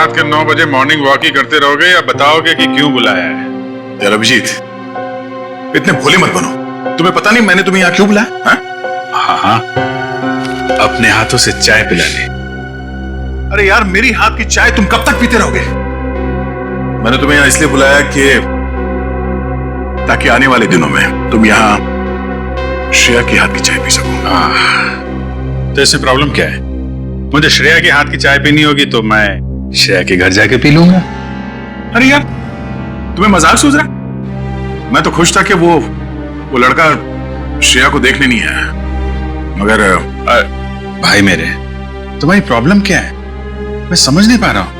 रात के 9 बजे मॉर्निंग वॉक ही करते रहोगे या बताओगे कि क्यों बुलाया है? यार अभिजीत, इतने भोले मत बनो। तुम्हें पता नहीं मैंने तुम्हें यहाँ क्यों बुलाया? हाँ, अपने हाथों से चाय पिलाने। अरे यार, मेरी हाथ की चाय तुम कब तक पीते रहोगे? मैंने तुम्हें यहाँ इसलिए बुलाया कि ताकि आने वाले दिनों में तुम यहाँ श्रेया की हाथ की चाय पी सको। तो इसमें प्रॉब्लम क्या है? मुझे श्रेया के हाथ की चाय पीनी होगी तो मैं श्रेया के घर जाके पी लूंगा। अरे यार, तुम्हें मजाक सूझ रहा? मैं तो खुश था कि वो लड़का श्रेया को देखने नहीं आया, मगर भाई मेरे, तुम्हारी प्रॉब्लम क्या है? मैं समझ नहीं पा रहा हूं।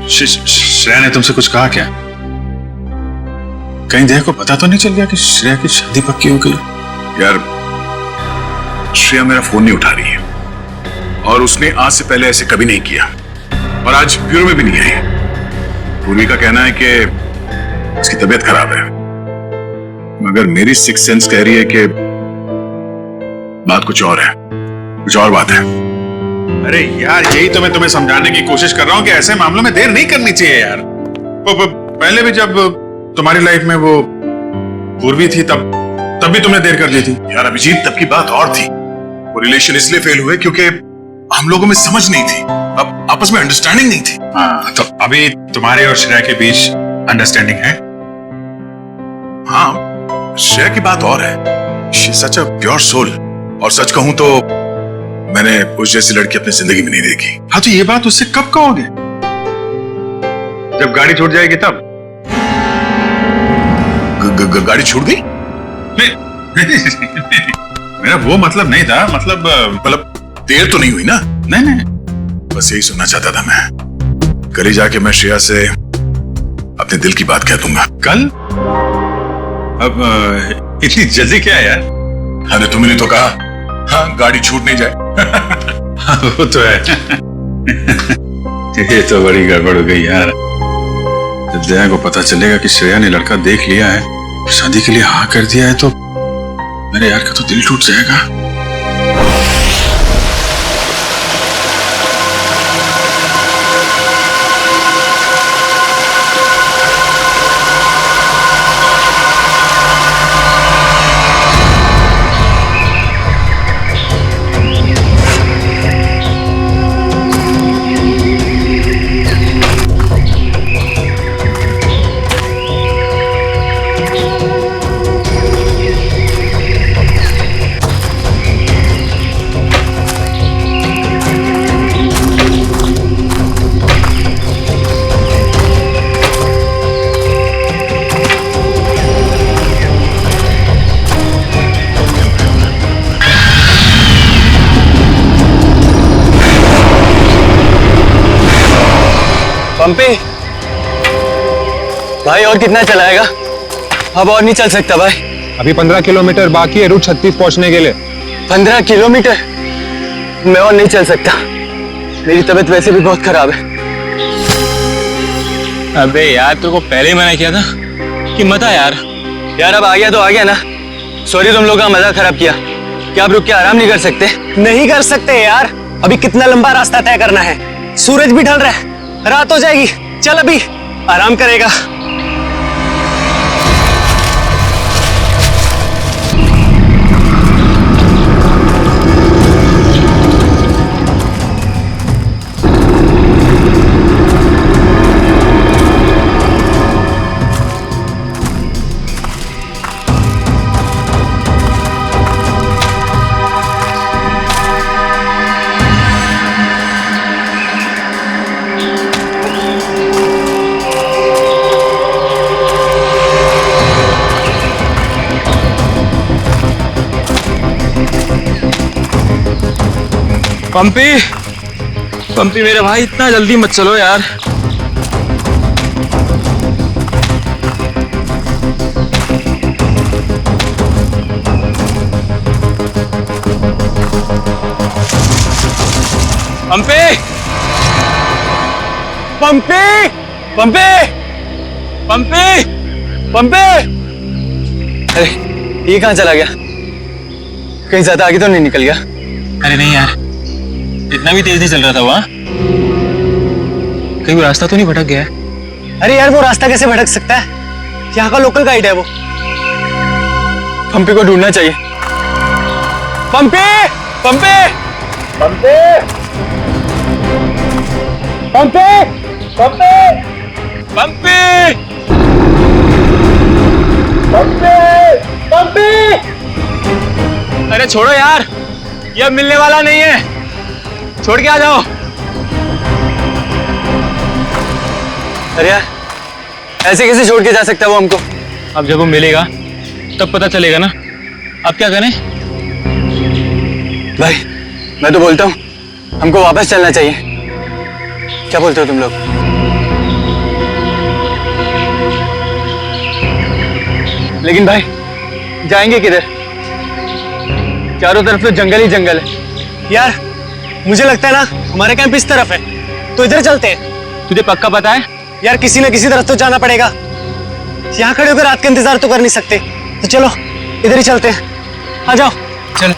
श्रेया ने तुमसे कुछ कहा क्या? कहीं देखो पता तो नहीं चल गया कि श्रेया की शादी पक्की हो गई? यार, श्रेया मेरा फोन नहीं उठा रही है और उसने आज से पहले ऐसे कभी नहीं किया और आज ब्यूरो में भी नहीं आई। पूर्वी का कहना है कि उसकी तबीयत खराब है, मगर मेरी सिक्स सेंस कह रही है कि बात कुछ और है, कुछ और बात है। अरे यार, यही तो मैं तुम्हें समझाने की कोशिश कर रहा हूं कि ऐसे मामलों में देर नहीं करनी चाहिए यार। पहले भी जब तुम्हारी लाइफ में वो पूर्वी थी तब भी तुमने देर कर दी थी। यार अभिजीत, तब की बात और थी। वो रिलेशन इसलिए फेल हुए क्योंकि हम लोगों में समझ नहीं थी, अब आपस में अंडरस्टैंडिंग नहीं थी। हाँ, तो अभी तुम्हारे और श्रेया के बीच अंडरस्टैंडिंग है? हाँ, श्रेया की बात और है। She is such a pure soul, और सच कहूं तो मैंने उस जैसी लड़की अपनी जिंदगी में नहीं देखी। हाँ, तो ये बात उससे कब कहोगे? जब गाड़ी छूट जाएगी तब? गाड़ी छूट गई? मेरा वो मतलब नहीं था। मतलब देर तो नहीं हुई ना? नहीं, बस यही सुनना चाहता था मैं। कल ही जाके मैं श्रेया से अपने दिल की बात कह दूंगा। कल? अब इतनी जल्दी क्या है यार? अरे तुमने तो कहा हाँ, गाड़ी छूट नहीं जाए। वो तो है। ये तो बड़ी गड़बड़ हो गई यार। जब दया को पता चलेगा कि श्रेया ने लड़का देख लिया है, शादी के लिए हाँ कर दिया है, तो मेरे यार का तो दिल टूट जाएगा। पंपी भाई, और कितना चलाएगा? अब और नहीं चल सकता भाई। अभी 15 किलोमीटर बाकी है रूट 36 पहुंचने के लिए। 15 किलोमीटर? मैं और नहीं चल सकता, मेरी तबीयत वैसे भी बहुत खराब है। अबे यार, तेरे को पहले ही मना किया था कि मत आ यार। यार अब आ गया तो आ गया ना। सॉरी, तुम लोग का मजाक खराब किया। क्या आप रुक के आराम नहीं कर सकते? नहीं कर सकते यार, अभी कितना लंबा रास्ता तय करना है। सूरज भी ढल रहा है, रात हो जाएगी। चल अभी आराम करेगा। पंपी मेरे भाई, इतना जल्दी मत चलो यार। पंपी पंपी पंपी पंपी पंपी। अरे ये कहाँ चला गया? कहीं ज्यादा आगे तो नहीं निकल गया? अरे नहीं यार, इतना भी तेज नहीं चल रहा था वहां। कहीं वो रास्ता तो नहीं भटक गया है? अरे यार वो रास्ता कैसे भटक सकता है? यहाँ का लोकल गाइड है वो। पंपी को ढूंढना चाहिए। पंपी! पंपी! पंपी! पंपी! पंपी! पंपी! पंपी! पंपी! अरे छोड़ो यार, ये अब मिलने वाला नहीं है, छोड़ के आ जाओ। अरे यार ऐसे कैसे छोड़ के जा सकता है वो हमको? अब जब वो मिलेगा तब पता चलेगा ना। अब क्या करें? भाई मैं तो बोलता हूँ हमको वापस चलना चाहिए। क्या बोलते हो तुम लोग? लेकिन भाई जाएंगे किधर? चारों तरफ तो जंगल ही जंगल है। यार मुझे लगता है ना हमारे कैंप इस तरफ है, तो इधर चलते हैं। तुझे पक्का पता है? यार किसी ना किसी तरफ तो जाना पड़ेगा। यहाँ खड़े होकर रात का इंतजार तो कर नहीं सकते, तो चलो इधर ही चलते हैं। आ जाओ। चल।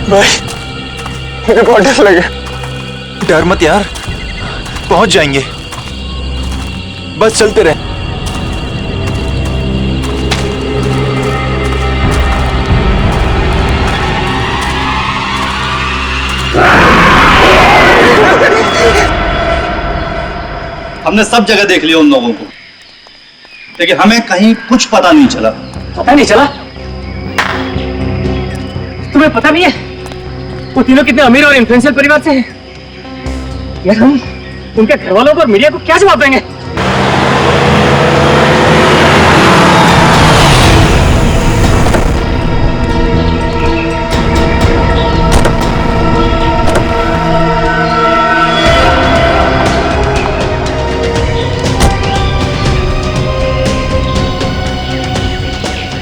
भाई मुझे बहुत डर लगे। डर मत यार, पहुंच जाएंगे, बस चलते रहे। हमने सब जगह देख लिया उन लोगों को, लेकिन हमें कहीं कुछ पता नहीं चला। पता नहीं चला? तुम्हें पता नहीं है वो तीनों कितने अमीर और इन्फ्लुएंशियल परिवार से हैं? यार हम उनके घर वालों को और मीडिया को क्या जवाब देंगे?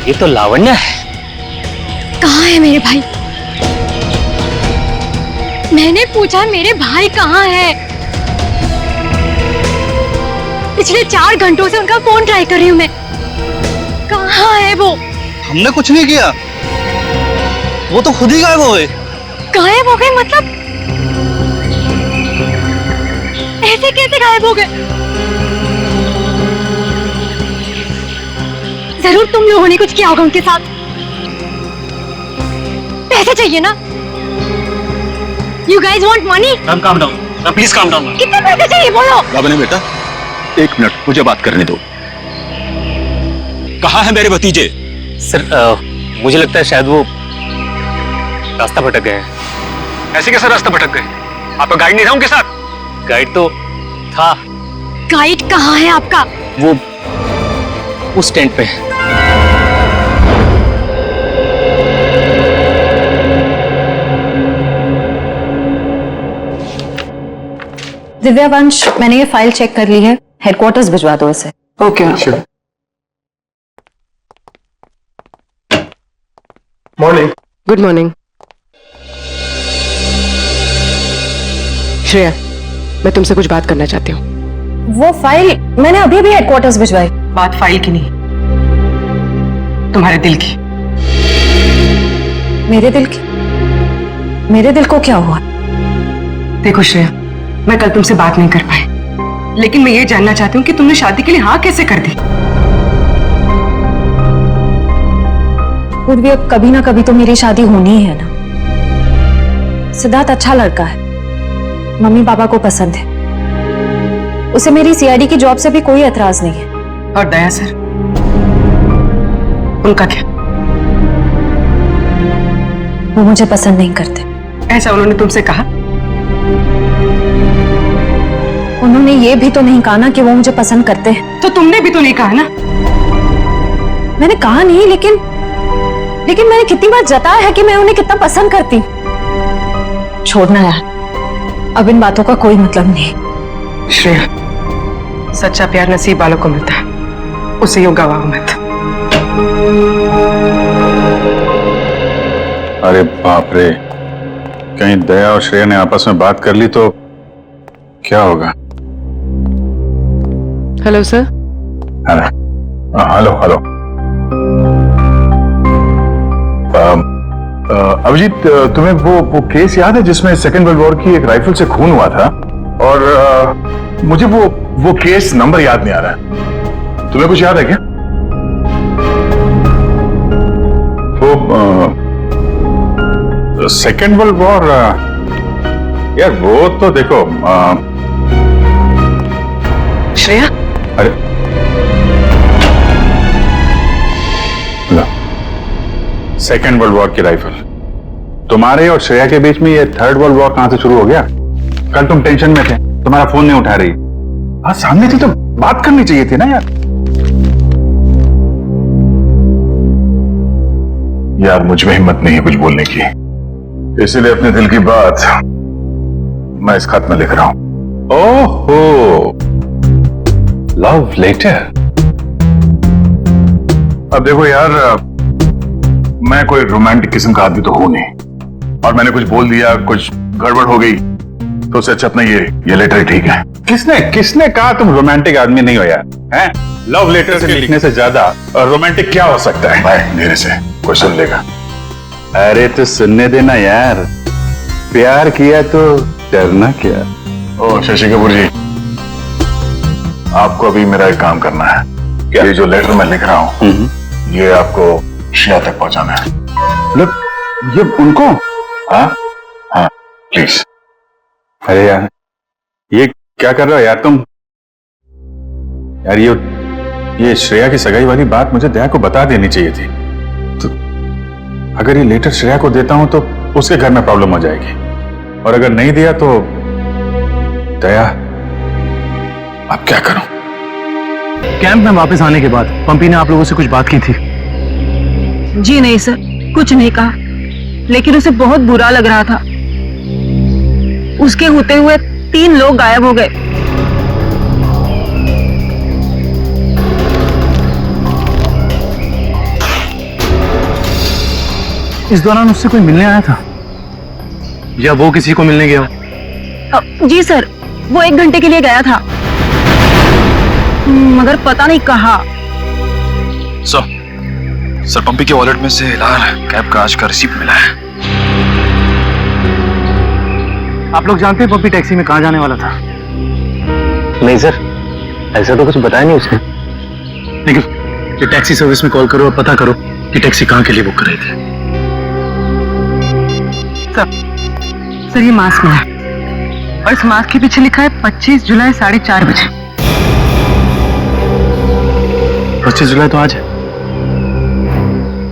ये तो लावण्य है। कहाँ है मेरे भाई? मैंने पूछा मेरे भाई कहाँ है? पिछले 4 घंटों से उनका फोन ट्राई कर रही हूँ मैं। कहाँ है वो? हमने कुछ नहीं किया, वो तो खुद ही गायब हो गए। गायब हो गए मतलब? ऐसे कैसे गायब हो गए? जरूर तुम लोगों ने कुछ किया होगा उनके साथ। पैसे चाहिए ना? You guys want money? Calm down, please calm down. कितने पैसे चाहिए बोलो? लावण्य बेटा, 1 मिनट मुझे बात करने दो। कहाँ है मेरे भतीजे? सर मुझे लगता है शायद वो रास्ता भटक गए हैं। ऐसे कैसे रास्ता भटक गए? आपका गाइड नहीं था उनके साथ? गाइड तो था। गाइड कहाँ है आपका? वो उस टेंट पे है। दिव्यावंश, मैंने ये फाइल चेक कर ली है, हेडक्वार्टर्स भिजवा दो इसे। Okay morning. Good morning. Shreya, मैं तुमसे कुछ बात करना चाहती हूँ। वो फाइल मैंने अभी अभी हेडक्वार्टर्स भिजवाई। बात फाइल की नहीं, तुम्हारे दिल की। मेरे दिल की? मेरे दिल को क्या हुआ? देखो श्रेया, मैं कल तुमसे बात नहीं कर पाई, लेकिन मैं ये जानना चाहती हूँ कि तुमने शादी के लिए हाँ कैसे कर दी? पूर्वी, अब कभी ना कभी तो मेरी शादी होनी ही है ना। सिद्धार्थ अच्छा लड़का है, मम्मी पापा को पसंद है, उसे मेरी सीआईडी की जॉब से भी कोई एतराज नहीं है। और दया सर, उनका क्या? वो मुझे पसंद नहीं करते। ऐसा उन्होंने तुमसे कहा? उन्होंने ये भी तो नहीं कहा ना कि वो मुझे पसंद करते हैं। तो तुमने भी तो नहीं कहा ना? मैंने कहा नहीं, लेकिन मैंने कितनी बार जताया है कि मैं उन्हें कितना पसंद करती हूँ। छोड़ना यार, अब इन बातों का कोई मतलब नहीं। श्रेया, सच्चा प्यार नसीब वालों को मिलता है, उससे यूं गवाह मत। अरे बाप रे, कहीं दया और श्रेया ने आपस में बात कर ली तो क्या होगा? Hello sir. Hello hello. Abhijeet, तुम्हें वो केस याद है जिसमें सेकेंड वर्ल्ड वॉर की एक राइफल से खून हुआ था? और मुझे वो केस नंबर याद नहीं आ रहा है। तुम्हें कुछ याद है क्या? वो सेकेंड वर्ल्ड वॉर, यार वो तो देखो श्रेया। अरे सेकेंड वर्ल्ड वॉर की राइफल, तुम्हारे और श्रेया के बीच में ये थर्ड वर्ल्ड वॉर कहां से शुरू हो गया? कल तुम टेंशन में थे, तुम्हारा फोन नहीं उठा रही। हाँ सामने थी तो बात करनी चाहिए थी ना यार। यार मुझ में हिम्मत नहीं है कुछ बोलने की, इसीलिए अपने दिल की बात मैं इस खत में लिख रहा हूं। ओहो, लव लेटर। अब देखो यार, मैं कोई रोमांटिक किस्म का आदमी तो हूं नहीं, और मैंने कुछ बोल दिया, कुछ गड़बड़ हो गई तो उससे अच्छा अपना ये लेटर ही ठीक है। किसने कहा तुम रोमांटिक आदमी नहीं हो यार? हैं? लव लेटर से लिखने से ज्यादा रोमांटिक क्या हो सकता है? भाई धीरे से, कोई सुन लेगा। अरे तो सुनने देना यार, प्यार किया तो डरना क्या। ओ शशि कपूर जी, आपको अभी मेरा एक काम करना है। ये जो लेटर मैं लिख रहा हूं, ये आपको श्रेया तक पहुंचाना है। मतलब ये उनको? हाँ हाँ प्लीज। अरे यार ये क्या कर रहे हो यार तुम? यार ये श्रेया की सगाई वाली बात मुझे दया को बता देनी चाहिए थी। तो अगर ये लेटर श्रेया को देता हूं तो उसके घर में प्रॉब्लम हो जाएगी, और अगर नहीं दिया तो दया अब क्या करूं? कैंप में वापस आने के बाद पंपी ने आप लोगों से कुछ बात की थी? जी नहीं सर, कुछ नहीं कहा, लेकिन उसे बहुत बुरा लग रहा था। उसके होते हुए 3 लोग गायब हो गए। इस दौरान उससे कोई मिलने आया था या वो किसी को मिलने गया? जी सर, वो 1 घंटे के लिए गया था, मगर पता नहीं कहाँ। सर पंपी के वॉलेट में से लाल कैब का आज का रिसीप्ट मिला है। आप लोग जानते हैं पंपी टैक्सी में कहाँ जाने वाला था? नहीं सर, ऐसा तो कुछ बताया नहीं उसने। लेकिन ये टैक्सी सर्विस में कॉल करो और पता करो कि टैक्सी कहाँ के लिए बुक कर रही थी। सर ये मास्क मिला, और इस मास्क के पीछे लिखा है 25 जुलाई 4:30 बजे। 25 जुलाई तो आज है।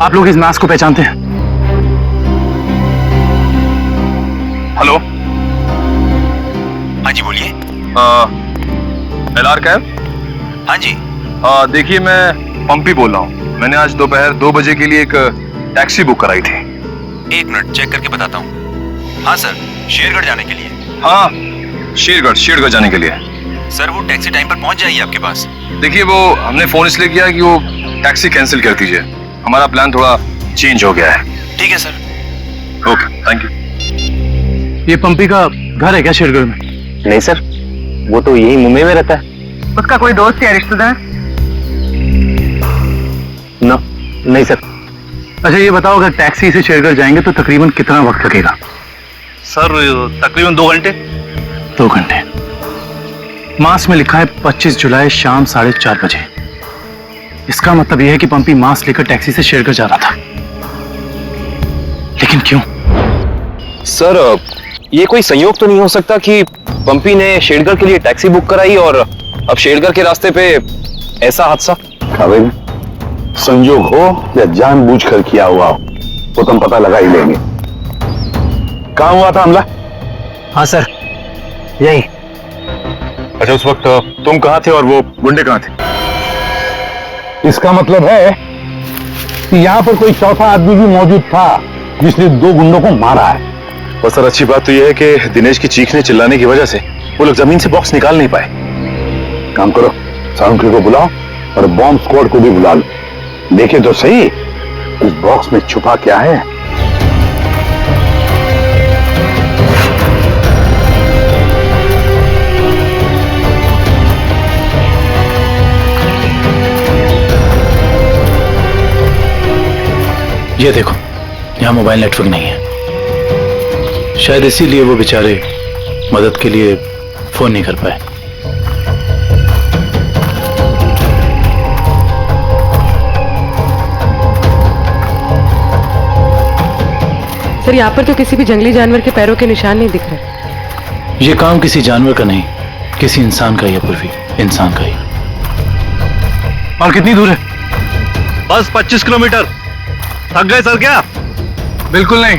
आप लोग इस मास्क को पहचानते हैं? हेलो, हाँ जी बोलिए। LR cab? हाँ जी। देखिए मैं पंपी बोल रहा हूँ। मैंने आज दोपहर 2 बजे के लिए एक टैक्सी बुक कराई थी। 1 मिनट चेक करके बताता हूँ। हाँ सर, शेरगढ़ जाने के लिए। हाँ शेरगढ़ जाने के लिए। सर वो टैक्सी टाइम पर पहुँच जाएगी आपके पास। देखिए वो हमने फोन इसलिए किया कि वो टैक्सी कैंसिल कर दीजिए, हमारा प्लान थोड़ा चेंज हो गया है। ठीक है सर। Okay thank you. ये पंपी का घर है क्या शेरगढ़ में? नहीं सर, वो तो यही मुंबई में रहता है। उसका कोई दोस्त या रिश्तेदार? नहीं सर। अच्छा ये बताओ, अगर टैक्सी से शेरगढ़ जाएंगे तो तकरीबन कितना वक्त लगेगा? सर तकरीबन 2 घंटे। 2 घंटे। मास में लिखा है 25 जुलाई शाम 4:30 बजे। इसका मतलब यह है कि पंपी मास लेकर टैक्सी से शेरगढ़ जा रहा था। लेकिन क्यों? सर ये कोई संयोग तो नहीं हो सकता कि पंपी ने शेरगढ़ के लिए टैक्सी बुक कराई और अब शेरगढ़ के रास्ते पे ऐसा हादसा? संयोग हो या जानबूझकर किया हुआ हो वो तुम पता लगा ही लेंगे। कहां हुआ था हमला? हाँ सर, यही। अच्छा उस वक्त तुम कहां थे और वो गुंडे कहां थे? इसका मतलब है कि यहाँ पर कोई चौथा आदमी भी मौजूद था जिसने 2 गुंडों को मारा है। और सर अच्छी बात तो यह है कि दिनेश की चीखने चिल्लाने की वजह से वो लोग जमीन से बॉक्स निकाल नहीं पाए। काम करो, साउंड क्रू को बुलाओ और बॉम्ब स्क्वाड को भी बुला लो। देखे तो सही इस बॉक्स में छुपा क्या है। ये देखो, यहाँ मोबाइल नेटवर्क नहीं है। शायद इसीलिए वो बेचारे मदद के लिए फोन नहीं कर पाए। सर, यहाँ पर तो किसी भी जंगली जानवर के पैरों के निशान नहीं दिख रहे। ये काम किसी जानवर का नहीं, किसी इंसान का ही है पूर्वी, इंसान का ही। और कितनी दूर है? बस 25 किलोमीटर। थक गए सर क्या? बिल्कुल नहीं।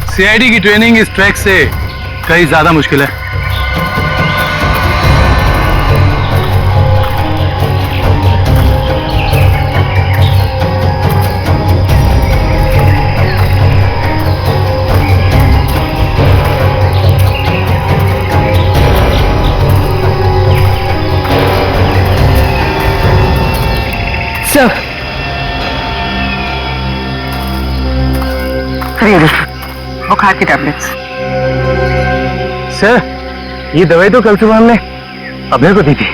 सीआईडी की ट्रेनिंग इस ट्रैक से कहीं ज्यादा मुश्किल है। सर, बुखार की टैबलेट्स। सर, ये दवाई तो कल सुबह हमने अभय को दी थी।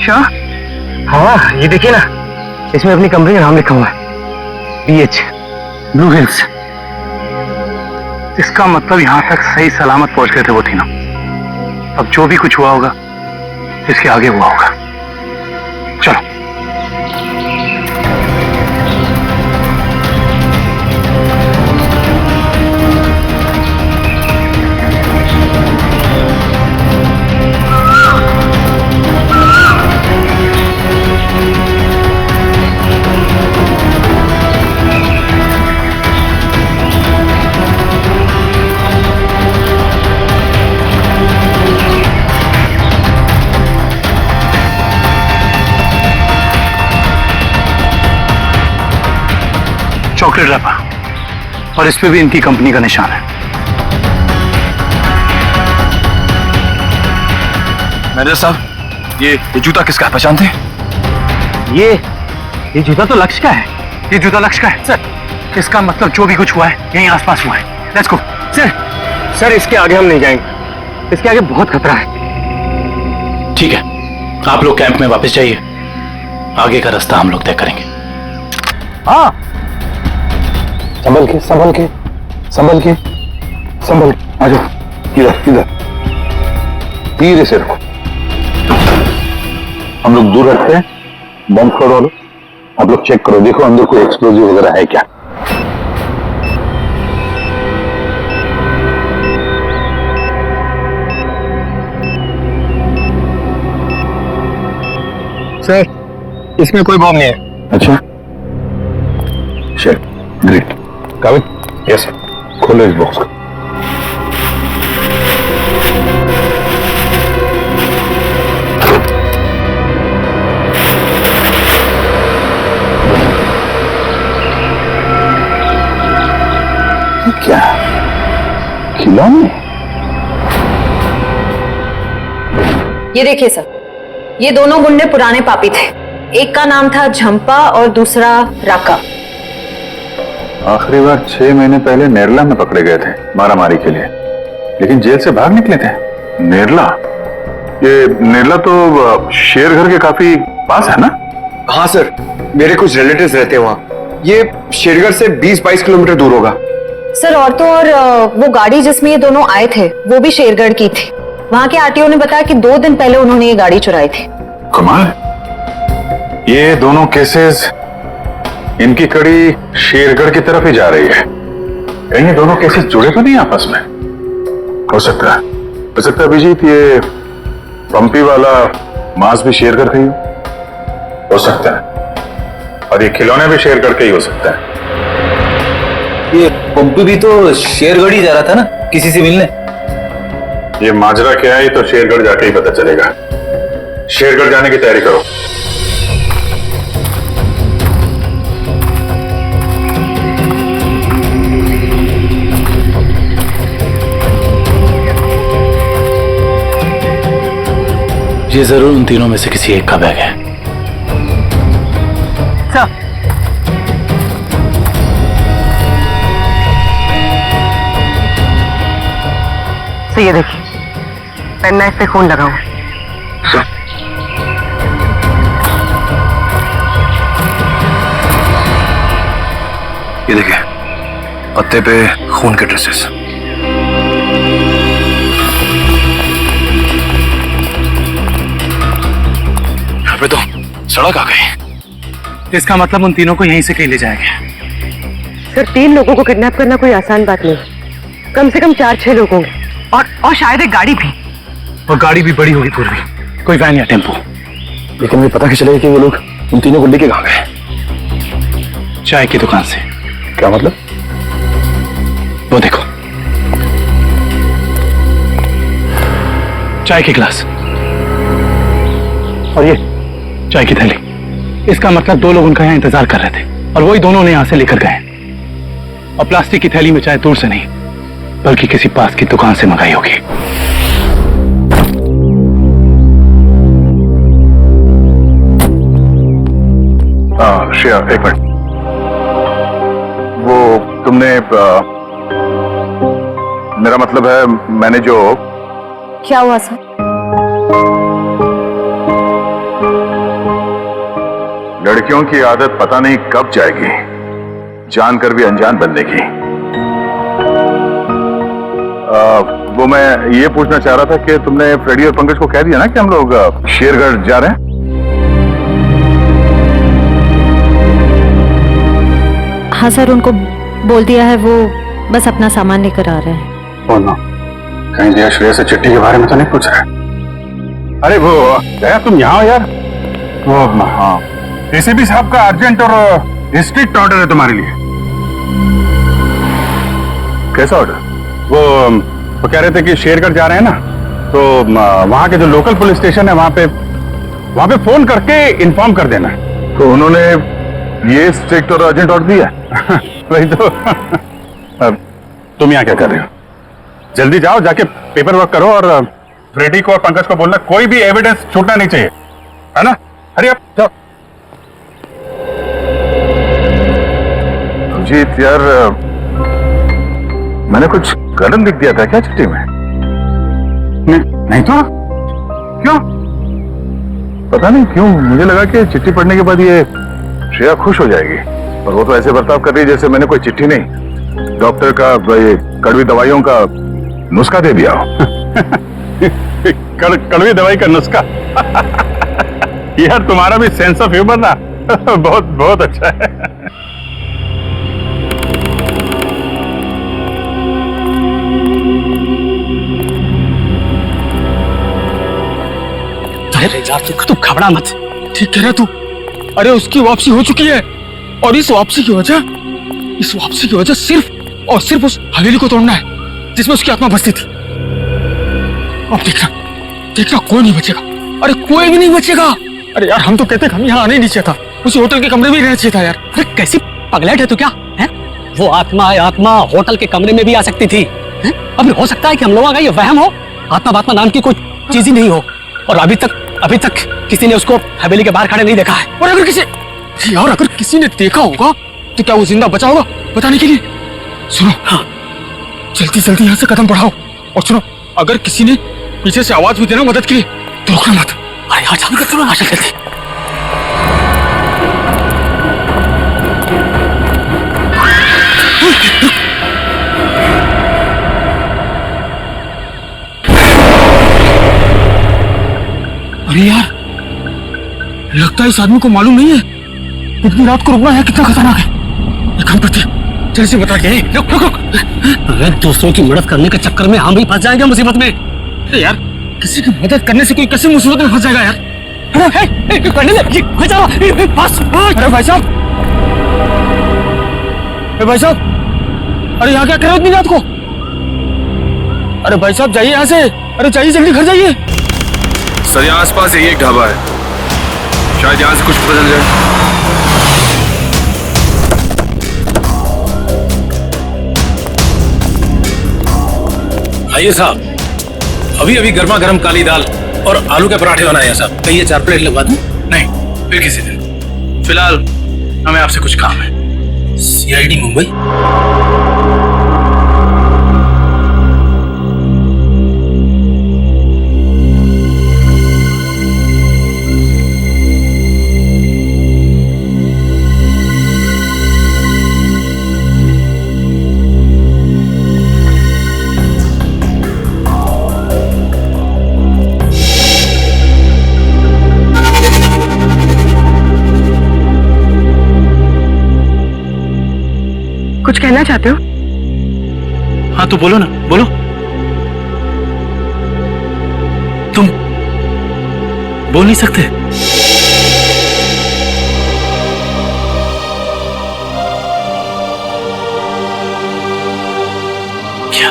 श्योर? हाँ, ये देखिए ना, इसमें अपनी कंपनी का नाम लिखा हुआ है, BH ब्लू हिल्स। इसका मतलब यहाँ तक सही सलामत पहुंच गए थे वो तीनों। अब जो भी कुछ हुआ होगा इसके आगे हुआ होगा। चलो। चॉकलेट रैपर, और इस पे भी इनकी कंपनी का निशान है। मैनेजर साहब, ये जूता किसका है, पहचानते हैं? ये जूता तो लक्ष्य का है। ये जूता लक्ष्य का है सर। इसका मतलब जो भी कुछ हुआ है यहीं आसपास हुआ है। Let's go. सर, इसके आगे हम नहीं जाएंगे। इसके आगे बहुत खतरा है। ठीक है, आप लोग कैंप में वापस जाइए, आगे का रास्ता हम लोग तय करेंगे। हाँ, संभल के संभल के संभल के संभल के। आ जाओ, इधर धीरे से रखो। हम लोग दूर रखते हैं बम स्क्वाड वालों। आप लोग चेक करो, देखो अंदर कोई एक्सप्लोजिव वगैरह है क्या। सर, इसमें कोई बम नहीं है। अच्छा, शेर ग्रेट। काबिल? Yes sir. खोलो इस बॉक्स को। क्या खिलौने? ये देखिए सर, ये दोनों गुंडे पुराने पापी थे। एक का नाम था झंपा और दूसरा राका। आखिरी बार 6 महीने पहले नेरला में पकड़े गए थे मारामारी के लिए, लेकिन जेल से भाग निकले थे। नेरला? ये नेरला तो शेरघर के काफी पास है ना? हाँ सर, मेरे कुछ रिलेटिव्स रहते हैं वहाँ। ये शेरगढ़ से 20-22 किलोमीटर दूर होगा। सर, और तो और वो गाड़ी जिसमें ये दोनों आए थे वो भी शेरगढ़ की थी। वहाँ के आरटीओ ने बताया कि 2 दिन पहले उन्होंने ये गाड़ी चुराई थी। कमाल, ये दोनों केसेस, इनकी कड़ी शेरगढ़ की तरफ ही जा रही है। कहीं ये दोनों केसेस जुड़े तो नहीं आपस में? हो सकता है अभिजीत, ये पंपी वाला मांस भी शेरगढ़ का ही हो सकता है, और ये खिलौने भी शेरगढ़ के ही हो सकता है। ये पंपी भी तो शेरगढ़ ही जा रहा था ना किसी से मिलने। ये माजरा क्या है तो शेरगढ़ जाके ही पता चलेगा। शेरगढ़ जाने की तैयारी करो। ये जरूर उन तीनों में से किसी एक का बैग है। सर ये देखिए, पेन नाइफ पे खून लगा हुआ। ये देखिए, पत्ते पे खून के ट्रेसेस। यहाँ पे तो सड़क आ गई। इसका मतलब उन तीनों को यहीं से कहीं ले जाएंगे। सर 3 लोगों को किडनैप करना कोई आसान बात नहीं, कम से कम 4-6 लोग होंगे और शायद एक गाड़ी भी। और गाड़ी भी बड़ी होगी पूर्वी, कोई वैन या टेम्पो। लेकिन मुझे पता कैसे चलेगा कि वो लोग उन तीनों को लेके कहाँ गए? चाय की दुकान से। क्या मतलब? वो देखो, चाय के गिलास और ये चाय की थैली। इसका मतलब 2 लोग उनका यहाँ इंतजार कर रहे थे और वही दोनों ने यहाँ से लेकर गए। और प्लास्टिक की थैली में चाय दूर से नहीं बल्कि किसी पास की दुकान से मंगाई होगी। श्रेया, एक मिनट। वो तुमने मेरा मतलब है, मैंने जो। क्या हुआ सर? लड़कियों की आदत पता नहीं कब जाएगी, जानकर भी अनजान बनने की। वो मैं ये पूछना चाह रहा था कि तुमने फ्रेडी और पंकज को कह दिया ना कि हम लोग शेरगढ़ जा रहे हैं? हाँ सर, उनको बोल दिया है, वो बस अपना सामान लेकर आ रहे हैं। बोलना, कहीं दिया श्रेया से चिट्ठी के बारे में तो नहीं पूछ रहे? अरे वो दया, तुम यहाँ हो यार। वो हाँ, एसीपी साहब का अर्जेंट और स्ट्रिक्ट ऑर्डर है तुम्हारे लिए। कैसा ऑर्डर? वो कह रहे थे कि शेरगढ़ जा रहे हैं ना, तो वहाँ के जो लोकल पुलिस स्टेशन है वहाँ पे फोन करके इन्फॉर्म कर देना। तो उन्होंने ये स्ट्रिक्ट और अर्जेंट ऑर्डर दिया? वही तो। अब तुम यहाँ क्या कर रहे हो? जल्दी जाओ, जाके पेपर वर्क करो और फ्रेडी को और पंकज को बोलना कोई भी एविडेंस छूटना नहीं चाहिए, है ना? अरे अब जाओ। अजीत यार, मैंने कुछ गलत लिख दिया था क्या चिट्ठी में? नहीं तो क्यों? पता नहीं क्यों मुझे लगा कि चिट्ठी पढ़ने के बाद ये श्रेया खुश हो जाएगी, और वो तो ऐसे बर्ताव कर रही जैसे मैंने कोई चिट्ठी नहीं, डॉक्टर का ये कड़वी दवाइयों का नुस्खा दे दिया हो। कड़वी दवाई का नुस्खा। यार तुम्हारा भी सेंस ऑफ ह्यूमर ना बहुत बहुत अच्छा है। अरे यार तू घबरा मत, ठीक कह रहा तू। अरे उसकी वापसी हो चुकी है और इस वापसी की वजह सिर्फ और सिर्फ उस हवेली को तोड़ना है जिसमें उसकी आत्मा बसती थी। अब देखना कोई नहीं बचेगा। अरे कोई भी नहीं बचेगा। अरे यार हम तो कहते हम यहाँ आने नहीं चाहिए था, उसी होटल के कमरे में ही रहना चाहिए था यार। अरे कैसी पगलेट है तू, क्या है? वो आत्मा होटल के कमरे में भी आ सकती थी। अब हो सकता है कि हम लोगों का ये वहम हो, आत्मा नाम की कोई चीज ही नहीं हो, और अभी तक किसी ने उसको हवेली के बाहर खड़े नहीं देखा है। और अगर किसी ने देखा होगा तो क्या वो जिंदा बचा होगा बताने के लिए? सुनो, हाँ जल्दी यहाँ से कदम बढ़ाओ। और सुनो, अगर किसी ने पीछे से आवाज भी देना मदद के लिए तो रुकना मत। अरे यार जल्दी। अरे यार, लगता है इस आदमी को मालूम नहीं है इतनी रात को रुकना है कितना खतरनाक है। एक काम करते हैं, जल्दी से बता के रुक। अरे दूसरों की मदद करने के चक्कर में हम भी फंस जाएंगे मुसीबत में। अरे यार, किसी की मदद करने से कोई कैसे मुसीबत में फंस जाएगा यार? अरे भाई साहब, अरे यहाँ क्या कर रहे हो इतनी रात को? अरे भाई साहब जाइए यहाँ से, अरे जाइए जल्दी घर जाइए। सर यहाँ आसपास यही एक ढाबा है, शायद यहाँ से कुछ पता चल जाए। आइए साहब, अभी गर्मा गर्म काली दाल और आलू के पराठे बनाए हैं साहब। कहिए 4 प्लेट लगवा दूं? नहीं, फिर किसी दिन। फिलहाल हमें आपसे कुछ काम है। सीआईडी मुंबई? कुछ कहना चाहते हो? हाँ तो बोलो ना, बोलो। तुम बोल नहीं सकते? क्या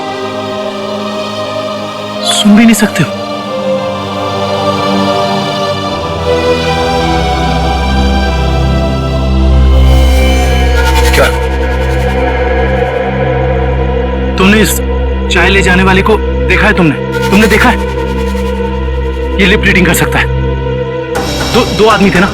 सुन भी नहीं सकते हो? क्या तुमने इस चाय ले जाने वाले को देखा है? तुमने देखा है? ये लिप रीडिंग कर सकता है। दो आदमी थे ना?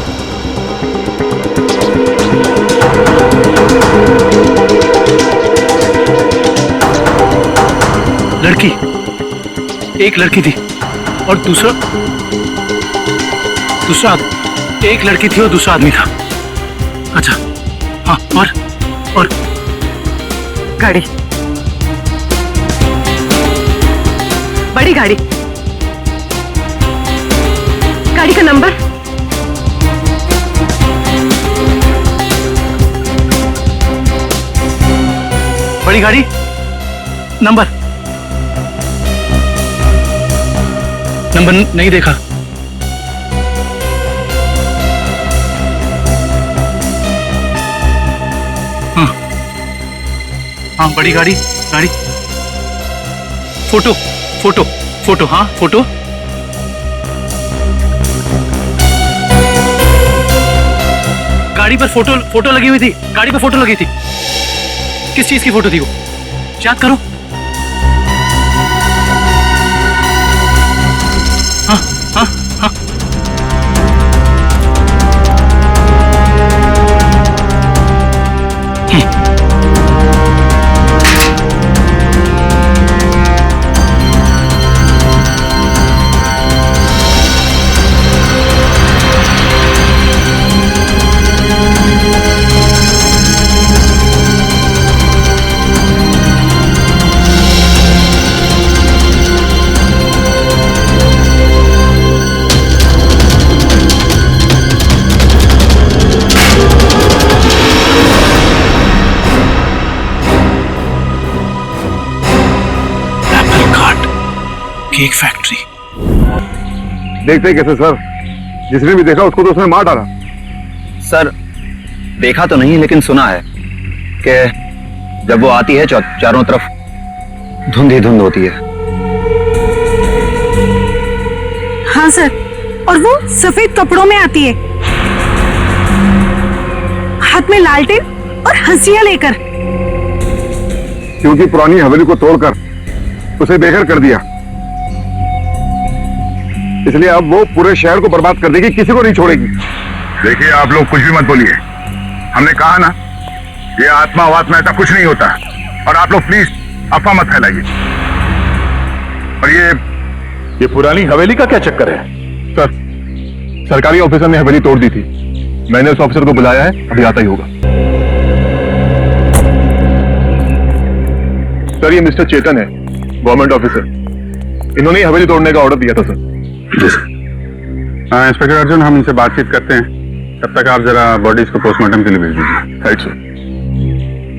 लड़की, एक लड़की थी और दूसरा एक लड़की थी और दूसरा आदमी था। अच्छा हाँ, और गाड़ी, बड़ी गाड़ी, गाड़ी का नंबर? बड़ी गाड़ी नंबर नहीं देखा। हाँ बड़ी गाड़ी, फोटो हाँ फोटो। गाड़ी पर फोटो लगी हुई थी। गाड़ी पर फोटो लगी थी। किस चीज की फोटो थी वो? याद करो। हाँ हाँ हाँ केक फैक्ट्री। देखते ही कैसे सर? जिसने भी देखा उसको तो उसने मार डाला। सर देखा तो नहीं, लेकिन सुना है कि जब वो आती है चारों तरफ धुंध ही धुंध होती है। हाँ सर, और वो सफेद कपड़ों में आती है, हाथ में लालटेन और हंसियां लेकर। क्योंकि पुरानी हवेली को तोड़कर उसे बेघर कर दिया, इसलिए अब वो पूरे शहर को बर्बाद कर देगी, किसी को नहीं छोड़ेगी। देखिए आप लोग कुछ भी मत बोलिए, हमने कहा ना ये आत्मा वात्मा ऐसा कुछ नहीं होता। और आप लोग प्लीज अफवाह मत फैलाइए। और ये पुरानी हवेली का क्या चक्कर है? सर सरकारी ऑफिसर ने हवेली तोड़ दी थी, मैंने उस ऑफिसर को बुलाया है, अभी आता ही होगा। सर ये मिस्टर चेतन है, गवर्नमेंट ऑफिसर, इन्होंने ही हवेली तोड़ने का ऑर्डर दिया था सर। हाँ इंस्पेक्टर अर्जुन, हम इनसे बातचीत करते हैं, तब तक आप जरा बॉडीज को पोस्टमार्टम के लिए भेज दीजिए। Right sir.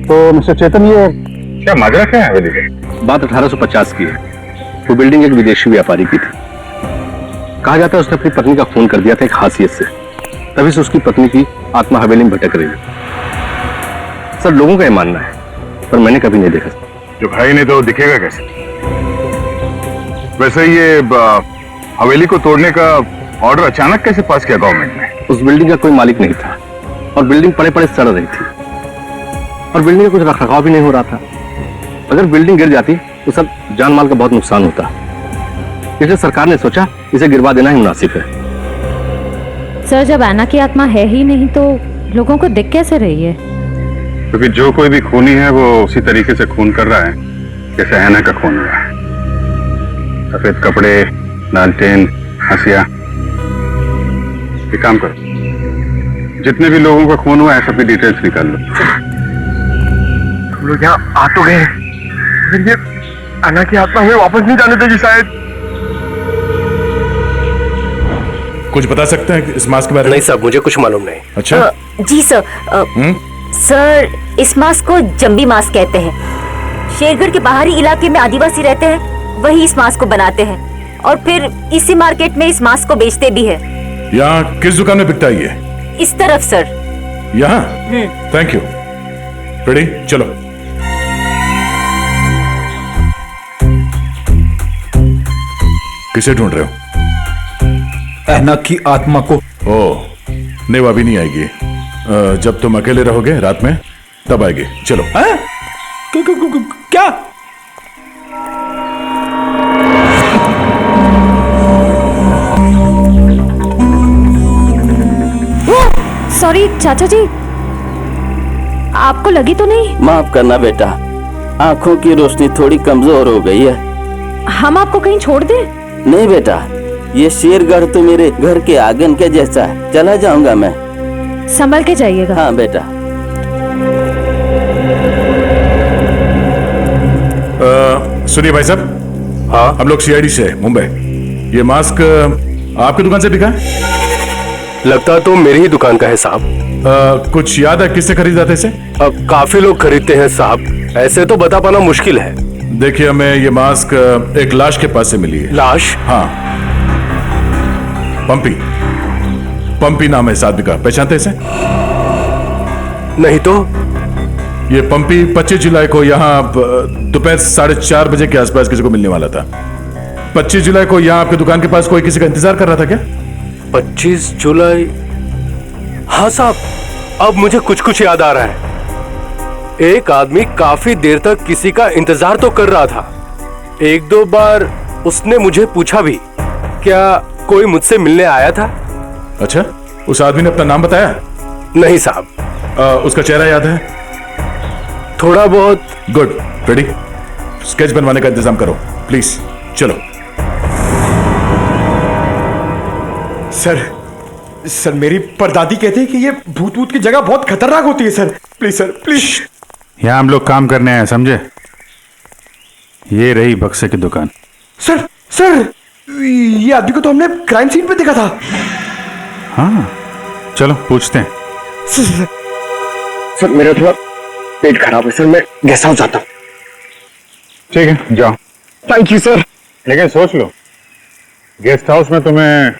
तो मिस्टर चेतन ये क्या माजरा क्या है हवेली का? बात 1850 की है। वो बिल्डिंग एक विदेशी व्यापारी की थी। कहा जाता है उसने अपनी पत्नी का खून कर दिया था एक खासियत से, तभी से उसकी पत्नी की आत्मा हवेली में भटक रही है। सर लोगों का ये मानना है, पर मैंने कभी नहीं देखा। जो भाई ने तो दिखेगा कैसे? वैसे ये हवेली को तोड़ने का ऑर्डर अचानक कैसे पास किया गवर्नमेंट ने? उस बिल्डिंग का कोई मालिक नहीं था और बिल्डिंग पड़े पड़े सड़ रही थी और बिल्डिंग का कुछ रखरखाव भी नहीं हो रहा था। अगर बिल्डिंग गिर जाती तो सब जान माल का बहुत नुकसान होता, इसलिए सरकार ने सोचा इसे गिरवा देना ही मुनासिब है। सर जब ऐना की आत्मा है ही नहीं तो लोगों को देख कैसे रही है? क्योंकि जो कोई भी खूनी है वो उसी तरीके से खून कर रहा है जैसे हैना का खून हुआ है। सफेद कपड़े, लालटेन, हंसिया। एक काम करो, जितने भी लोगों का खून हुआ है सबकी डिटेल्स निकाल लो। हम लोग यहाँ आ तो गए, फिर ये अन्ना की आत्मा हमें वापस नहीं जाने देगी शायद। कुछ बता सकते हैं इस मास्क के बारे में? नहीं साहब, मुझे कुछ मालूम नहीं। अच्छा। जी सर। सर, इस मास्क को जंबी मास्क कहते हैं। शेरगढ़ के बाहरी इलाके में आदिवासी रहते हैं, वही इस मास्क को बनाते हैं और फिर इसी मार्केट में इस मास्क को बेचते भी है। यहाँ किस दुकान में बिकता है ये? इस तरफ सर। यहाँ? Thank you. रेडी, चलो। किसे ढूंढ रहे हो? अहना की आत्मा को। ओह, नहीं वो अभी नहीं आएगी। जब तुम अकेले रहोगे रात में तब आएगी। चलो। क्या? सॉरी चाचा जी, आपको लगी तो नहीं? माफ करना बेटा, आंखों की रोशनी थोड़ी कमजोर हो गई है। हम आपको कहीं छोड़ दें? नहीं बेटा, ये शेरगढ़ तो मेरे घर के आंगन के जैसा है। चला जाऊंगा मैं। संभल के जाइएगा। हाँ बेटा। सुनिए भाई साहब। हाँ, हम लोग सीआईडी से मुंबई। ये मास्क आपकी दुकान से बिका है? लगता तो मेरी ही दुकान का है साहब। कुछ याद है किससे खरीदा था इसे? काफी लोग खरीदते हैं साहब, ऐसे तो बता पाना मुश्किल है। देखिए, हमें ये मास्क एक लाश के पास से मिली है। लाश? हाँ, पंपी नाम है इस आदमी का। पहचानते इसे? नहीं तो। ये पंपी 25 जुलाई को यहाँ दोपहर 4:30 बजे के आसपास किसी को मिलने वाला था। 25 जुलाई को यहाँ आपकी दुकान के पास कोई किसी का इंतजार कर रहा था क्या? 25 जुलाई? हाँ साहब, अब मुझे कुछ कुछ याद आ रहा है। एक आदमी काफी देर तक किसी का इंतजार तो कर रहा था। एक दो बार उसने मुझे पूछा भी, क्या कोई मुझसे मिलने आया था? अच्छा, उस आदमी ने अपना नाम बताया? नहीं साहब। उसका चेहरा याद है? थोड़ा बहुत। गुड। रेडी? स्केच बनवाने का इंतजाम करो प्लीज। चलो। सर मेरी परदादी कहते हैं कि ये भूत की जगह बहुत खतरनाक होती है सर। Please sir, please. यहाँ हम लोग काम करने आए, समझे? ये रही बक्से की दुकान। सर, ये आदमी को तो हमने क्राइम सीन पे देखा था। हाँ, चलो पूछते हैं। सर मेरा थोड़ा पेट खराब है सर, मैं गेस्ट हाउस जाता हूँ। ठीक है, जाओ। Thank you sir. लेकिन सोच लो, गेस्ट हाउस में तुम्हें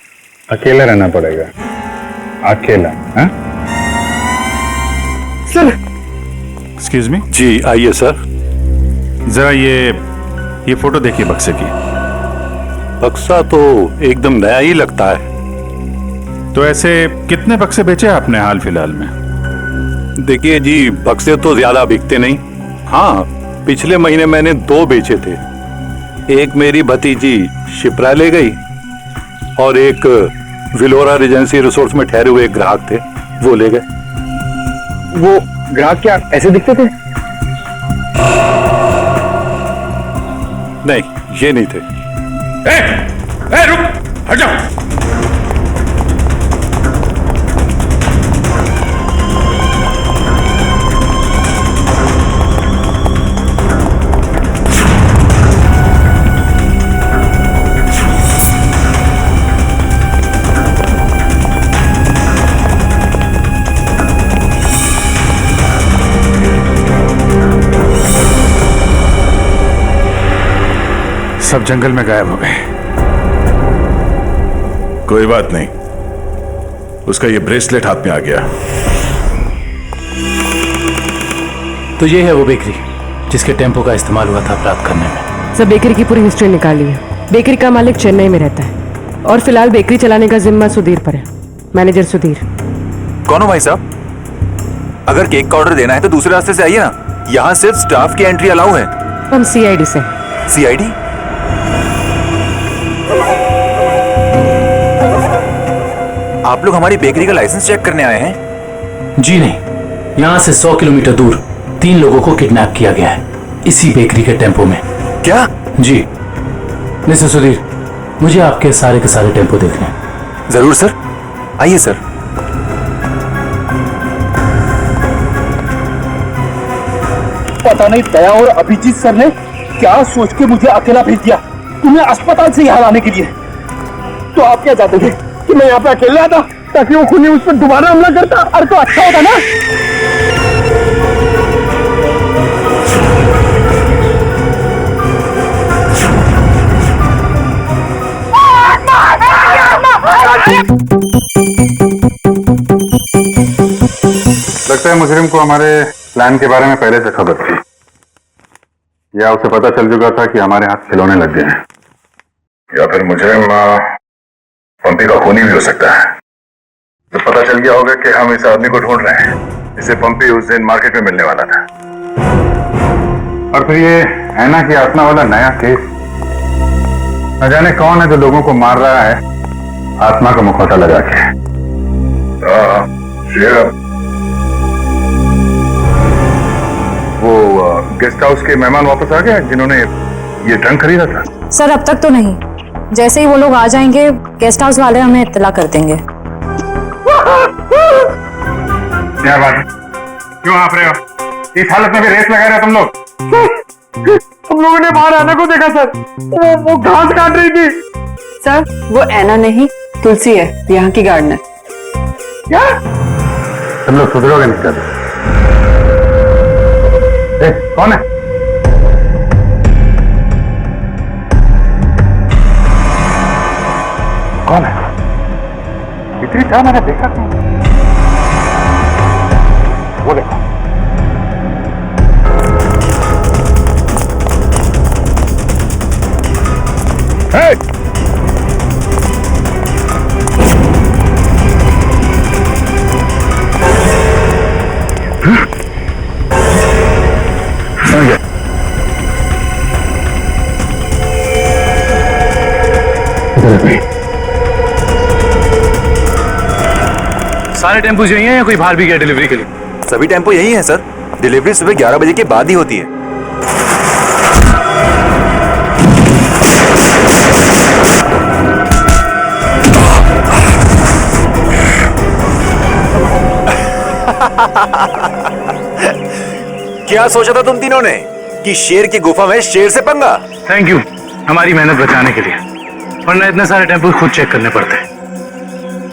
अकेला रहना पड़ेगा। अकेला? हाँ? सर। Excuse me. जी आइए सर। जरा ये फोटो देखिए बक्से की। बक्सा तो एकदम नया ही लगता है। तो ऐसे कितने बक्से बेचे आपने हाल फिलहाल में? देखिए जी, बक्से तो ज्यादा बिकते नहीं। हाँ, पिछले महीने मैंने 2 बेचे थे। एक मेरी भतीजी शिप्रा ले गई और एक विलोरा रेजेंसी रिसोर्ट्स में ठहरे हुए एक ग्राहक थे, वो ले गए। वो ग्राहक क्या ऐसे दिखते थे? नहीं, ये नहीं थे। रुक, हट जाओ। सब जंगल में गायब हो गए। कोई बात नहीं, उसका ये ब्रेसलेट हाथ में आ गया। तो ये है वो बेकरी जिसके टेम्पो का इस्तेमाल हुआ था अपराध करने में। सब बेकरी की पूरी हिस्ट्री निकाली है। बेकरी का मालिक चेन्नई में रहता है और फिलहाल बेकरी चलाने का जिम्मा सुधीर पर है। मैनेजर सुधीर। कौन हो भाई साहब? अगर केक का ऑर्डर देना है तो दूसरे रास्ते से आइए ना, यहाँ सिर्फ स्टाफ की एंट्री अलाउ है। हम सीआईडी से। सीआईडी? आप लोग हमारी बेकरी का लाइसेंस चेक करने आए हैं? जी नहीं, यहाँ से 100 किलोमीटर दूर 3 लोगों को किडनैप किया गया है, इसी बेकरी के टेम्पो में। क्या? जी मिस्टर सुधीर, मुझे आपके सारे के सारे टेम्पो देखने हैं। जरूर सर, आइए सर। पता नहीं दया और अभिजीत सर ने क्या सोच के मुझे अकेला भेज दिया तुम्हें अस्पताल से यहाँ लाने के लिए। तो आप क्या चाहते थे कि मैं यहाँ पे अकेला आता ताकि वो खुद उस पर दोबारा हमला करता? और तो अच्छा होता ना। लगता है मुजरिम को हमारे प्लान के बारे में पहले से खबर थी, या उसे पता चल चुका था कि हमारे हाथ खिलौने लग गए हैं, या फिर मुजरिम पंपी का खूनी भी हो सकता है। तो पता चल गया होगा कि हम इस आदमी को ढूंढ रहे हैं, इसे पंपी उस दिन मार्केट में मिलने वाला था। और फिर ये ऐना की आत्मा वाला नया केस, न जाने कौन है जो लोगों को मार रहा है आत्मा का मुखौटा लगा के। वो गेस्ट हाउस के मेहमान वापस आ गए जिन्होंने ये ट्रंक खरीदा था? सर अब तक तो नहीं, जैसे ही वो लोग आ जाएंगे गेस्ट हाउस वाले हमें इत्तला कर देंगे। क्या बात है, क्यों आप रहे हो? इस हालत में भी रेस लगा रहे हो तुम लोग? हम लोगों ने बाहर आना को देखा सर, वो घास काट रही थी। सर वो ऐना नहीं, तुलसी है, यहाँ की गार्डनर। क्या? तुम लोग सुधरोगे नहीं सर? कौन है? कौन है? इतनी चाह मैंने देखा क्यों? वो देखो। सारे टेम्पो यही हैं या कोई बाहर भी गया डिलीवरी के लिए? सभी टेम्पो यही हैं सर, डिलीवरी सुबह 11 बजे के बाद ही होती है। क्या सोचा था तुम तीनों ने कि शेर की गुफा में शेर से पंगा? थैंक यू हमारी मेहनत बचाने के लिए, वरना इतने सारे टेम्पो खुद चेक करने पड़ते हैं।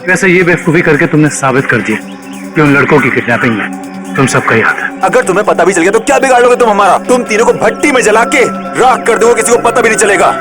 वैसे ये बेवकूफी करके तुमने साबित कर दिया कि उन लड़कों की किडनैपिंग में तुम सबका ही हाथ है। अगर तुम्हें पता भी चल गया तो क्या बिगाड़ लोगे तुम हमारा? तुम तीनों को भट्टी में जला के राख कर दोगे, किसी को पता भी नहीं चलेगा।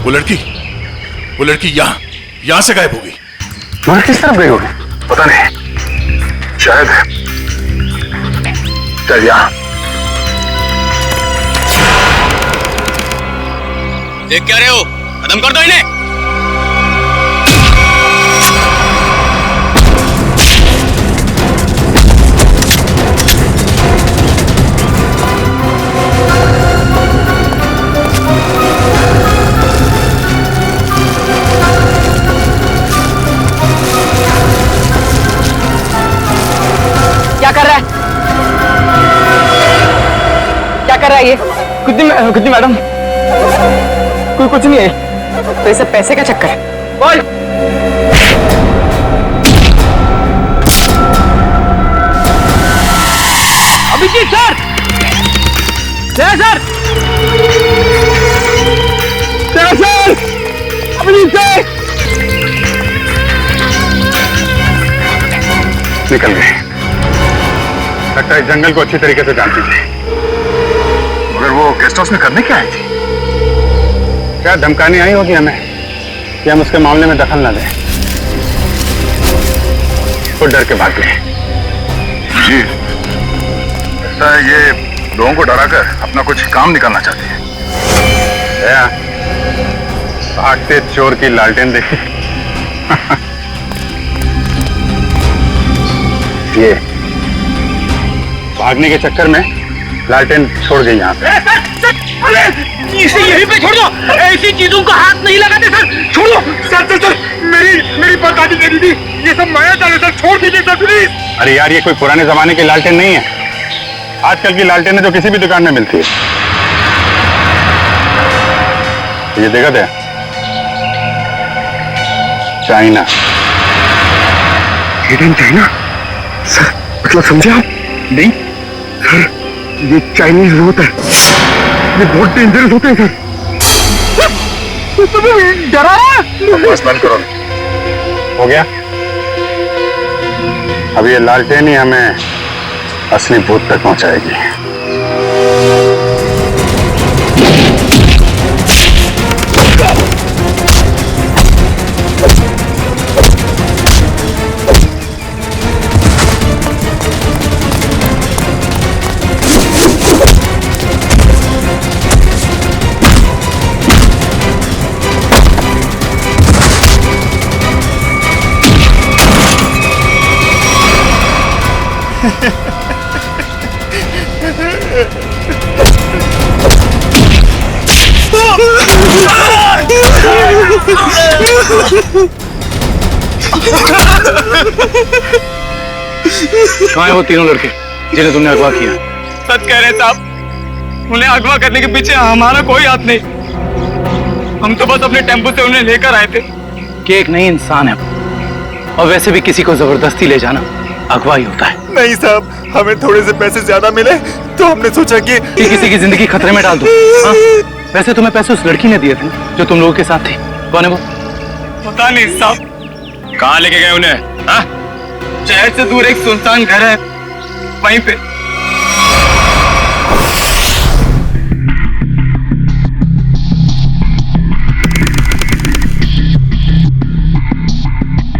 वो लड़की यहां से गायब हो गई। मगर किस तरफ गई होगी? पता नहीं, शायद यहाँ। देख क्या रहे हो? खत्म कर दो इन्हें। क्या कर रहा है? क्या कर रहा है ये? कुछ नहीं मैडम, कोई कुछ नहीं है। तो ये सब पैसे का चक्कर है। बोल। Abhijeet sir, sir, Abhijeet sir निकल गए। लगता है जंगल को अच्छी तरीके से जानती थी। मगर वो गेस्ट हाउस में करने क्या आई थी? क्या धमकाने आई होगी हमें कि हम उसके मामले में दखल न दें। वो डर के भाग गए। जी, लगता है ये लोगों को डराकर अपना कुछ काम निकालना चाहती है। भागते चोर की लालटेन देखी। ये भागने के चक्कर में लालटेन छोड़ गई यहाँ पे। इसे यहीं पे छोड़ दो, ऐसी चीजों को हाथ नहीं लगाते सर, छोड़ो। सर, मेरी बर्बादी करी थी, ये सब माया जाल है सर, छोड़ दीजिए सर प्लीज। अरे यार, ये कोई पुराने जमाने की लालटेन नहीं है। आजकल की लालटेन जो किसी भी दुकान में मिलती है। ये देखा था, चाइना। चाइना सर, मतलब समझे आप? नहीं सर, ये चाइनीज होता है, ये बहुत डेंजरस होते हैं सर। तुम्हें डरा है? बस बंद करो। हो गया? अब ये लालटेन ही हमें असली भूत तक पहुंचाएगी। कहाँ है वो तीनों लड़के जिन्हें तुमने अगवा किया? सच कह रहे साहब, उन्हें अगवा करने के पीछे हमारा कोई हाथ नहीं। हम तो बस अपने टेम्पो से उन्हें लेकर आए थे। कि एक नई इंसान है, और वैसे भी किसी को जबरदस्ती ले जाना अगवा ही होता है। नहीं साहब, हमें थोड़े से पैसे ज्यादा मिले तो हमने सोचा कि किसी की जिंदगी खतरे में डाल दो। हाँ? वैसे तुम्हें पैसे उस लड़की ने दिए थे जो तुम लोगों के साथ थी। कौन है वो? पता नहीं साहब। कहाँ लेके गए उन्हें? हाँ? शहर से दूर एक सुनसान घर है, वहीं पे।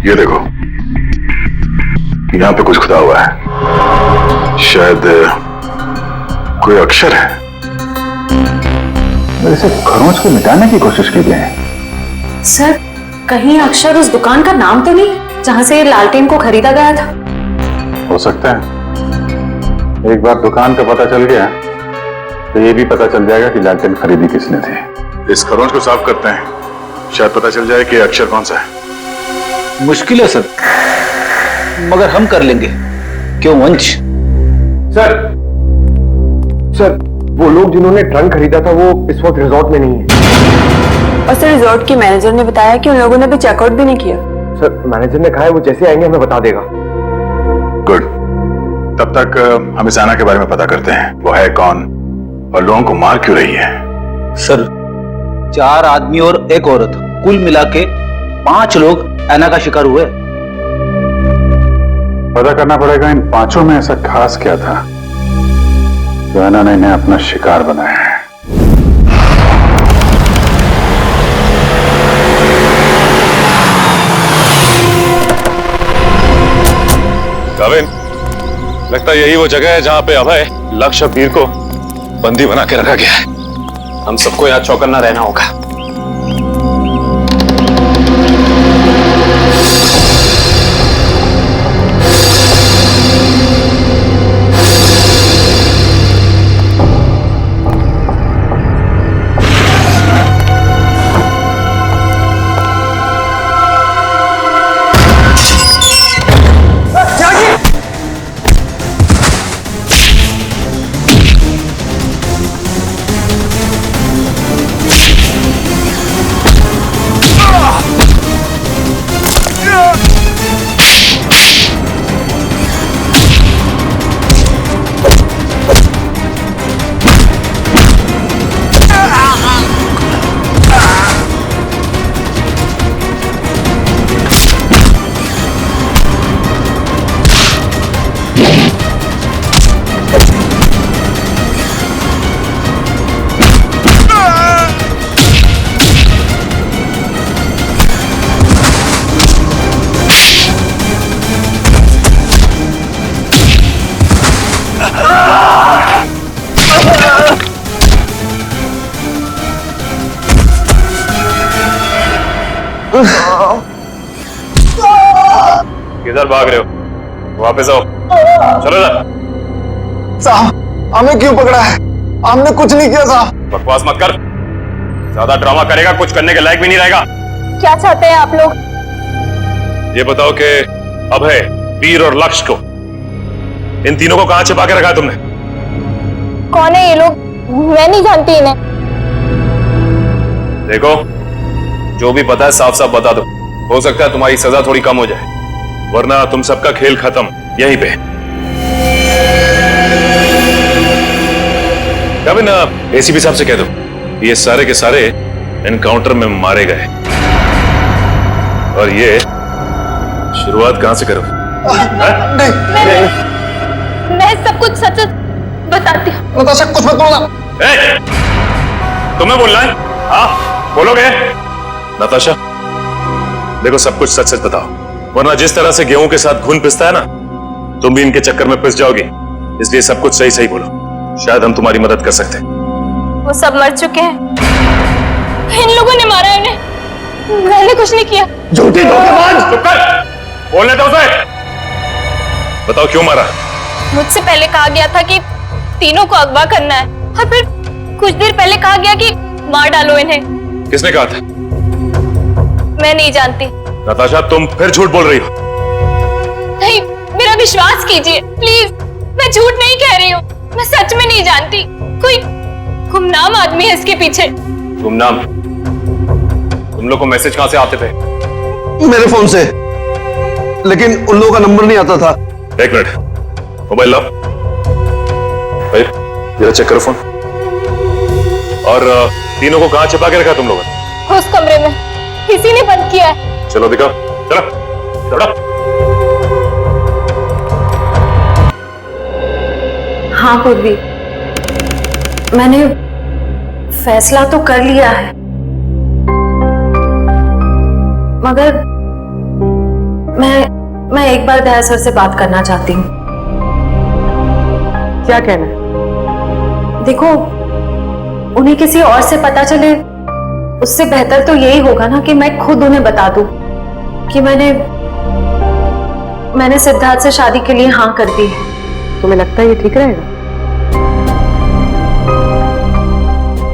ये देखो, यहाँ पे कुछ खुदा हुआ है। शायद कोई अक्षर है। इसे खरोंच को मिटाने की कोशिश की गई है। सर, कहीं अक्षर उस दुकान का नाम तो नहीं जहां से लालटेन को खरीदा गया था? हो सकता है। एक बार दुकान का पता चल गया तो ये भी पता चल जाएगा कि लालटेन खरीदी किसने थी। इस खरोंच को साफ करते हैं, शायद पता चल जाए कि अक्षर कौन सा है। मुश्किल है सर, मगर हम कर लेंगे। क्यों वंश? सर, वो लोग जिन्होंने ट्रंक खरीदा था वो इस वक्त रिजॉर्ट में नहीं है। और सर, रिजॉर्ट के मैनेजर ने बताया कि उन लोगों ने अभी चेकआउट भी नहीं किया। सर, मैनेजर ने कहा है वो जैसे आएंगे हमें बता देगा। गुड, तब तक हम इस आना के बारे में पता करते हैं। वो है कौन और लोगों को मार क्यों रही है? सर, 4 आदमी और एक औरत, कुल मिला के 5 लोग ऐना का शिकार हुए। पता करना पड़ेगा इन 5 में ऐसा खास क्या था जो ऐना ने इन्हें अपना शिकार बनाया है। कविन, लगता है यही वो जगह है जहां पे अभय लक्ष्य वीर को बंदी बना के रखा गया है। हम सबको यहाँ चौकन्ना रहना होगा। किधर भाग रहे हो? वापस आओ। चलो ना। साहब, हमें क्यों पकड़ा है? हमने कुछ नहीं किया साहब। बकवास मत कर। ज्यादा ड्रामा करेगा कुछ करने के लायक भी नहीं रहेगा। क्या चाहते हैं आप लोग? ये बताओ कि अभय, वीर और लक्ष्य को, इन तीनों को कहां छिपा के रखा है तुमने? कौन है ये लोग? मैं नहीं जानती इन्हें। देखो, जो भी पता है साफ साफ बता दो। हो सकता है तुम्हारी सजा थोड़ी कम हो जाए, वरना तुम सबका खेल खत्म यहीं पे। कभी ना एसीपी साहब से कह दो ये सारे के सारे एनकाउंटर में मारे गए, और ये शुरुआत कहां से करो? मैं सब कुछ सच बताती हूँ। नताशा, कुछ मत बोलना। तुम्हें बोलना है? हाँ, बोलोगे? नताशा, देखो सब कुछ सच सच बताओ, वरना जिस तरह से गेहूं के साथ घुन पिसता है ना, तुम भी इनके चक्कर में पिस जाओगी। इसलिए सब कुछ सही सही बोलो, शायद हम तुम्हारी मदद कर सकते हैं। वो सब मर चुके हैं। इन लोगों ने मारा है उन्हें। मैंने कुछ नहीं किया। झूठी धोखेबाज! चुप कर, बोलने दो उसे। बताओ क्यों मारा? मुझसे पहले कहा गया था कि तीनों को अगवा करना है, और फिर कुछ देर पहले कहा गया कि मार डालो इन्हें। किसने कहा था? मैं नहीं जानती। नताशा, तुम फिर झूठ बोल रही हो। नहीं, मेरा विश्वास कीजिए प्लीज। मैं झूठ नहीं कह रही हूँ, मैं सच में नहीं जानती। कोई गुमनाम आदमी है इसके पीछे। गुमनाम? तुम लोग को मैसेज कहां से आते थे? मेरे फोन से, लेकिन उन लोगों का नंबर नहीं आता था। एक मिनट, मोबाइल लाओ। भाई जरा चेक करो फोन। और तीनों को कहां छिपा के रखा तुम लोगों ने? उस कमरे में किसी ने बंद किया है। चलो दिखाओ, चलो चलो। हाँ पूर्वी, मैंने फैसला तो कर लिया है, मगर मैं एक बार दया सर से बात करना चाहती हूँ। क्या कहना है? देखो, उन्हें किसी और से पता चले उससे बेहतर तो यही होगा ना कि मैं खुद उन्हें बता दूं कि मैंने सिद्धार्थ से शादी के लिए हाँ कर दी है। तुम्हें लगता है ये ठीक रहेगा?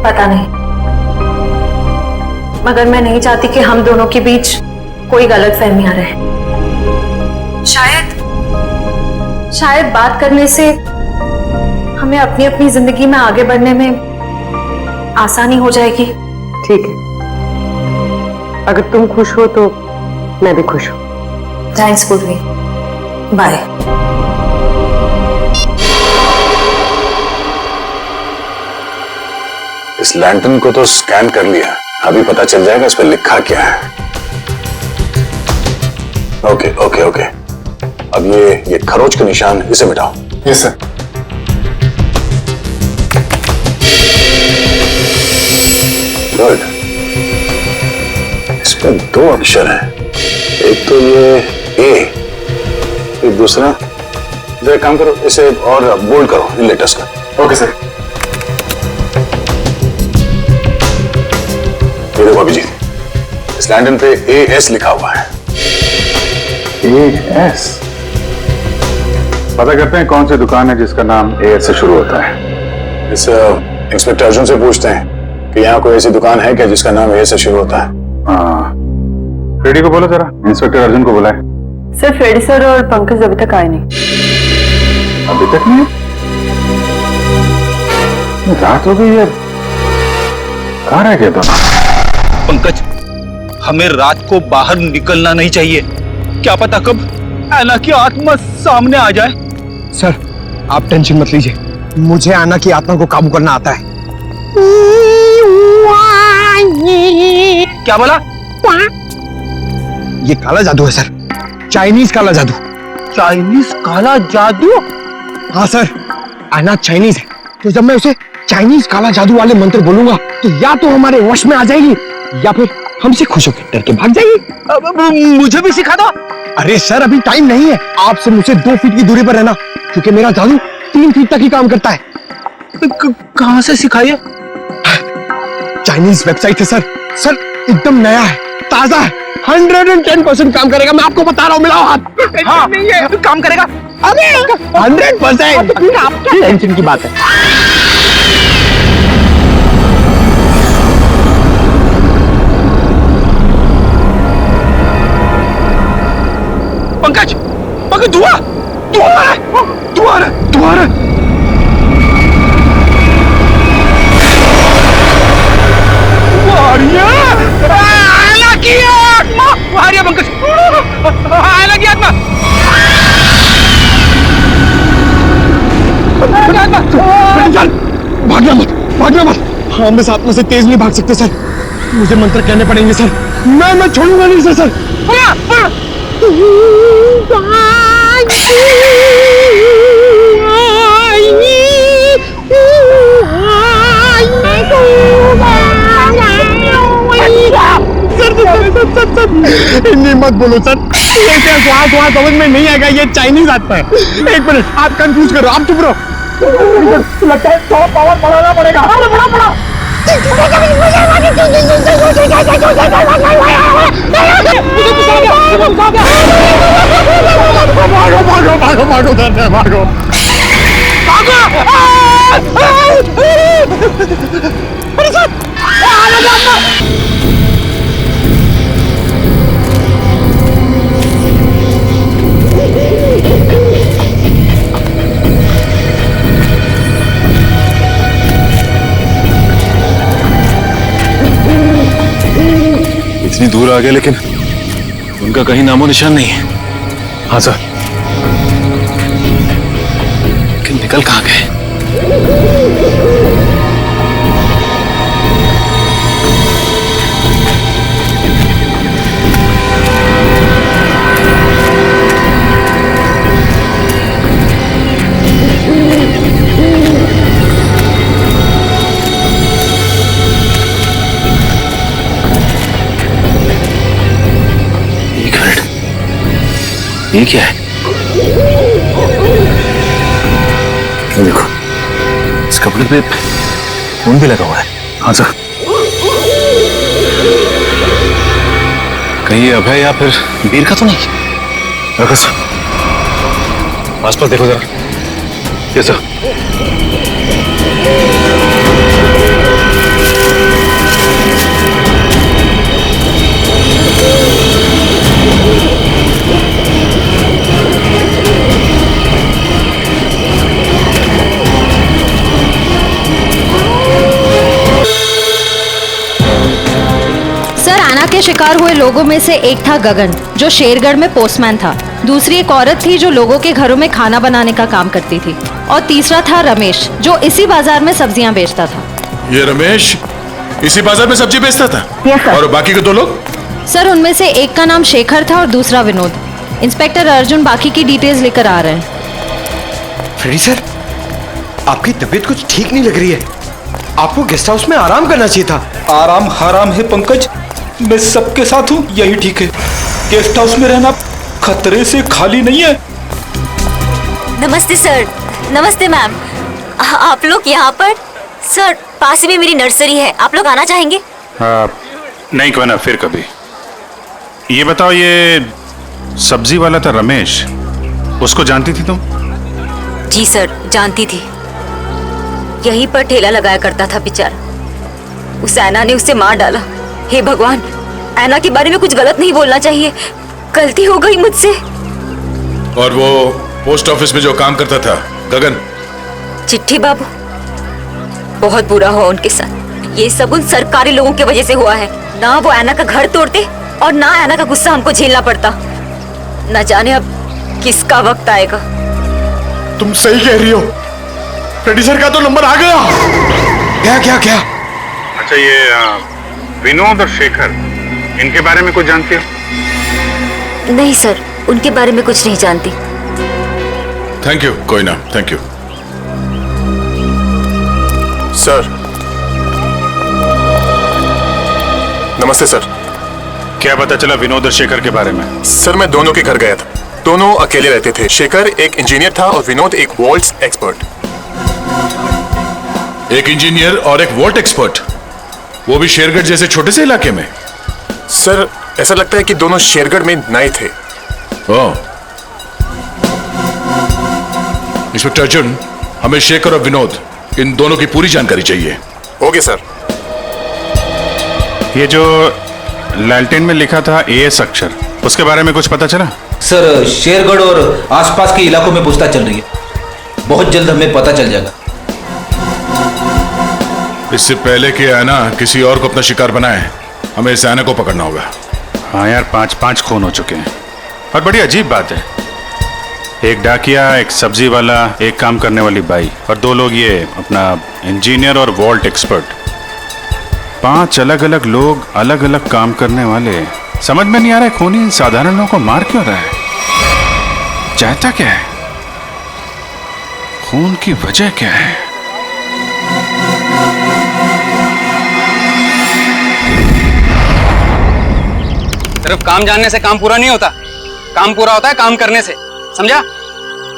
पता नहीं, मगर मैं नहीं चाहती कि हम दोनों के बीच कोई गलतफहमियां रहे। शायद बात करने से हमें अपनी अपनी जिंदगी में आगे बढ़ने में आसानी हो जाएगी। ठीक है, अगर तुम खुश हो तो मैं भी खुश हूं। थैंक्स पूर्वी, बाय। इस लैंटर्न को तो स्कैन कर लिया, अभी पता चल जाएगा इस पर लिखा क्या है। ओके ओके ओके, अब ये खरोच का निशान, इसे मिटाओ। Yes sir. गुड, इसमें दो अक्षर हैं, एक तो ये ए, एक दूसरा एक काम करो, इसे और बोल्ड करो इन लेटर्स का। Okay sir. ये देखो अभिजीत, इस लैंडन पे AS लिखा हुआ है। AS? पता करते हैं कौन सी दुकान है जिसका नाम AS से शुरू होता है। इस इंस्पेक्टर अर्जुन से पूछते हैं कि यहाँ कोई ऐसी दुकान है क्या जिसका नाम AS से शुरू होता है। हाँ, फ्रेडी को बोलो जरा, इंस्पेक्टर अर्जुन को बुलाए। सर फ्रेडी सर और पंकज अभी तक आए नहीं। अभी तक नहीं? रात हो गई है, कहाँ रह गए दोनों? पंकज, हमें रात को बाहर निकलना नहीं चाहिए। क्या पता कब ऐना की आत्मा सामने आ जाए। सर आप टेंशन मत लीजिए, मुझे आना की आत्मा को काबू करना आता है। क्या बोला? ये काला जादू है सर, चाइनीज काला जादू। चाइनीज काला जादू? हाँ सर, आना चाइनीज है, तो जब मैं उसे चाइनीज काला जादू वाले मंत्र बोलूंगा तो या तो हमारे वश में आ जाएगी या फिर हमसे खुश होकर डर के भाग जाएगी। मुझे भी सिखा दो। अरे सर अभी टाइम नहीं है, आपसे मुझे 2 फीट की दूरी पर रहना, क्योंकि मेरा जादू 3 फीट तक ही काम करता है। कहां से सिखाइए? चाइनीज वेबसाइट है सर। सर एकदम नया है, ताजा है, 110% काम करेगा, मैं आपको बता रहा हूँ। मिलाओ हाथ। हाँ, नहीं है काम करेगा। अरे 100%। टेंशन की बात है। पंकज, पंकज धुआं आ रहा है। पंकज, आना की आत्मा। भागना मत। हम इस आत्मा से तेज नहीं भाग सकते सर, मुझे मंत्र कहने पड़ेंगे सर। मैं छोड़ूंगा नहीं सर। नहीं मत बोलो सर, ये क्या वहाँ समझ में नहीं आएगा, ये चाइनीज आत्मा है। 1 मिनट, आप कंफ्यूज करो, आप चुप रहो। लगता है थोड़ा पावर बढ़ाना पड़ेगा। भागो। इतनी दूर आ गए लेकिन उनका कहीं नामो निशान नहीं है। हाँ सर, लेकिन निकल कहाँ गए? ये क्या है? ये देखो, इस कपड़े पे खून भी लगा हुआ है। हाँ सर, कहीं ये अभय या फिर वीर का तो नहीं? रखो सर, आसपास देखो जरा। ये सर, के शिकार हुए लोगों में से एक था गगन, जो शेरगढ़ में पोस्टमैन था। दूसरी एक औरत थी जो लोगों के घरों में खाना बनाने का काम करती थी, और तीसरा था रमेश, जो इसी बाजार में सब्जियां बेचता था। ये रमेश इसी बाजार में सब्जी बेचता था? और बाकी के 2 लोग? सर उनमें से एक का नाम शेखर था और दूसरा विनोद। इंस्पेक्टर अर्जुन बाकी की डिटेल्स लेकर आ रहे हैं। फ्रेडी सर, आपकी तबीयत कुछ ठीक नहीं लग रही है, आपको गेस्ट हाउस में आराम करना चाहिए था। आराम हराम है पंकज, मैं सबके साथ हूँ, यही ठीक है। गेस्ट हाउस में रहना खतरे से खाली नहीं है। नमस्ते सर। नमस्ते मैम। आप लोग यहाँ पर? सर पास में मेरी नर्सरी है, आप लोग आना चाहेंगे? नहीं कहना, फिर कभी। ये बताओ, ये सब्जी वाला था रमेश, उसको जानती थी तुम? जी सर, जानती थी। यहीं पर ठेला लगाया करता था बेचारा। उस ऐना ने उसे मार डाला। हे भगवान, ऐना के बारे में कुछ गलत नहीं बोलना चाहिए, गलती हो गई मुझसे। और वो पोस्ट ऑफिस में जो काम करता था गगन? चिट्ठी बाबू, बहुत बुरा हुआ उनके साथ। ये सब उन सरकारी लोगों की वजह से हुआ है। ना वो ऐना का घर तोड़ते और ना ऐना का गुस्सा हमको झेलना पड़ता। न जाने अब किसका वक्त आएगा। तुम सही कह रही हो, रेड्डी सर का तो नंबर आ गया। क्या क्या क्या? अच्छा, ये विनोद और शेखर, इनके बारे में कुछ जानते हो? नहीं सर, उनके बारे में कुछ नहीं जानती। थैंक यू, कोई ना, थैंक यू। सर नमस्ते सर। क्या पता चला विनोद और शेखर के बारे में? सर मैं दोनों के घर गया था, दोनों अकेले रहते थे। शेखर एक इंजीनियर था और विनोद एक वॉल्ट्स एक्सपर्ट। एक इंजीनियर और एक वॉल्ट एक्सपर्ट, वो भी शेरगढ़ जैसे छोटे से इलाके में? सर ऐसा लगता है कि दोनों शेरगढ़ में नए थे। ओह। इंस्पेक्टर अर्जुन, हमें शेखर और विनोद, इन दोनों की पूरी जानकारी चाहिए। Okay sir. ये जो लालटेन में लिखा था एएस अक्षर, उसके बारे में कुछ पता चला? सर शेरगढ़ और आसपास के इलाकों में पूछताछ चल रही है, बहुत जल्द हमें पता चल जाएगा। इससे पहले कि ऐना किसी और को अपना शिकार बनाए, हमें इस ऐना को पकड़ना होगा। हाँ यार, 5 खून हो चुके हैं। और बड़ी अजीब बात है, एक डाकिया, एक सब्जी वाला, एक काम करने वाली बाई, और 2 लोग ये अपना इंजीनियर और वॉल्ट एक्सपर्ट। 5 अलग अलग लोग, अलग अलग काम करने वाले। समझ में नहीं आ रहा है, खूनी इन साधारण लोगों को मार क्यों रहा है? चाहता क्या है? खून की वजह क्या है? सिर्फ काम जानने से काम पूरा नहीं होता, काम पूरा होता है काम करने से, समझा?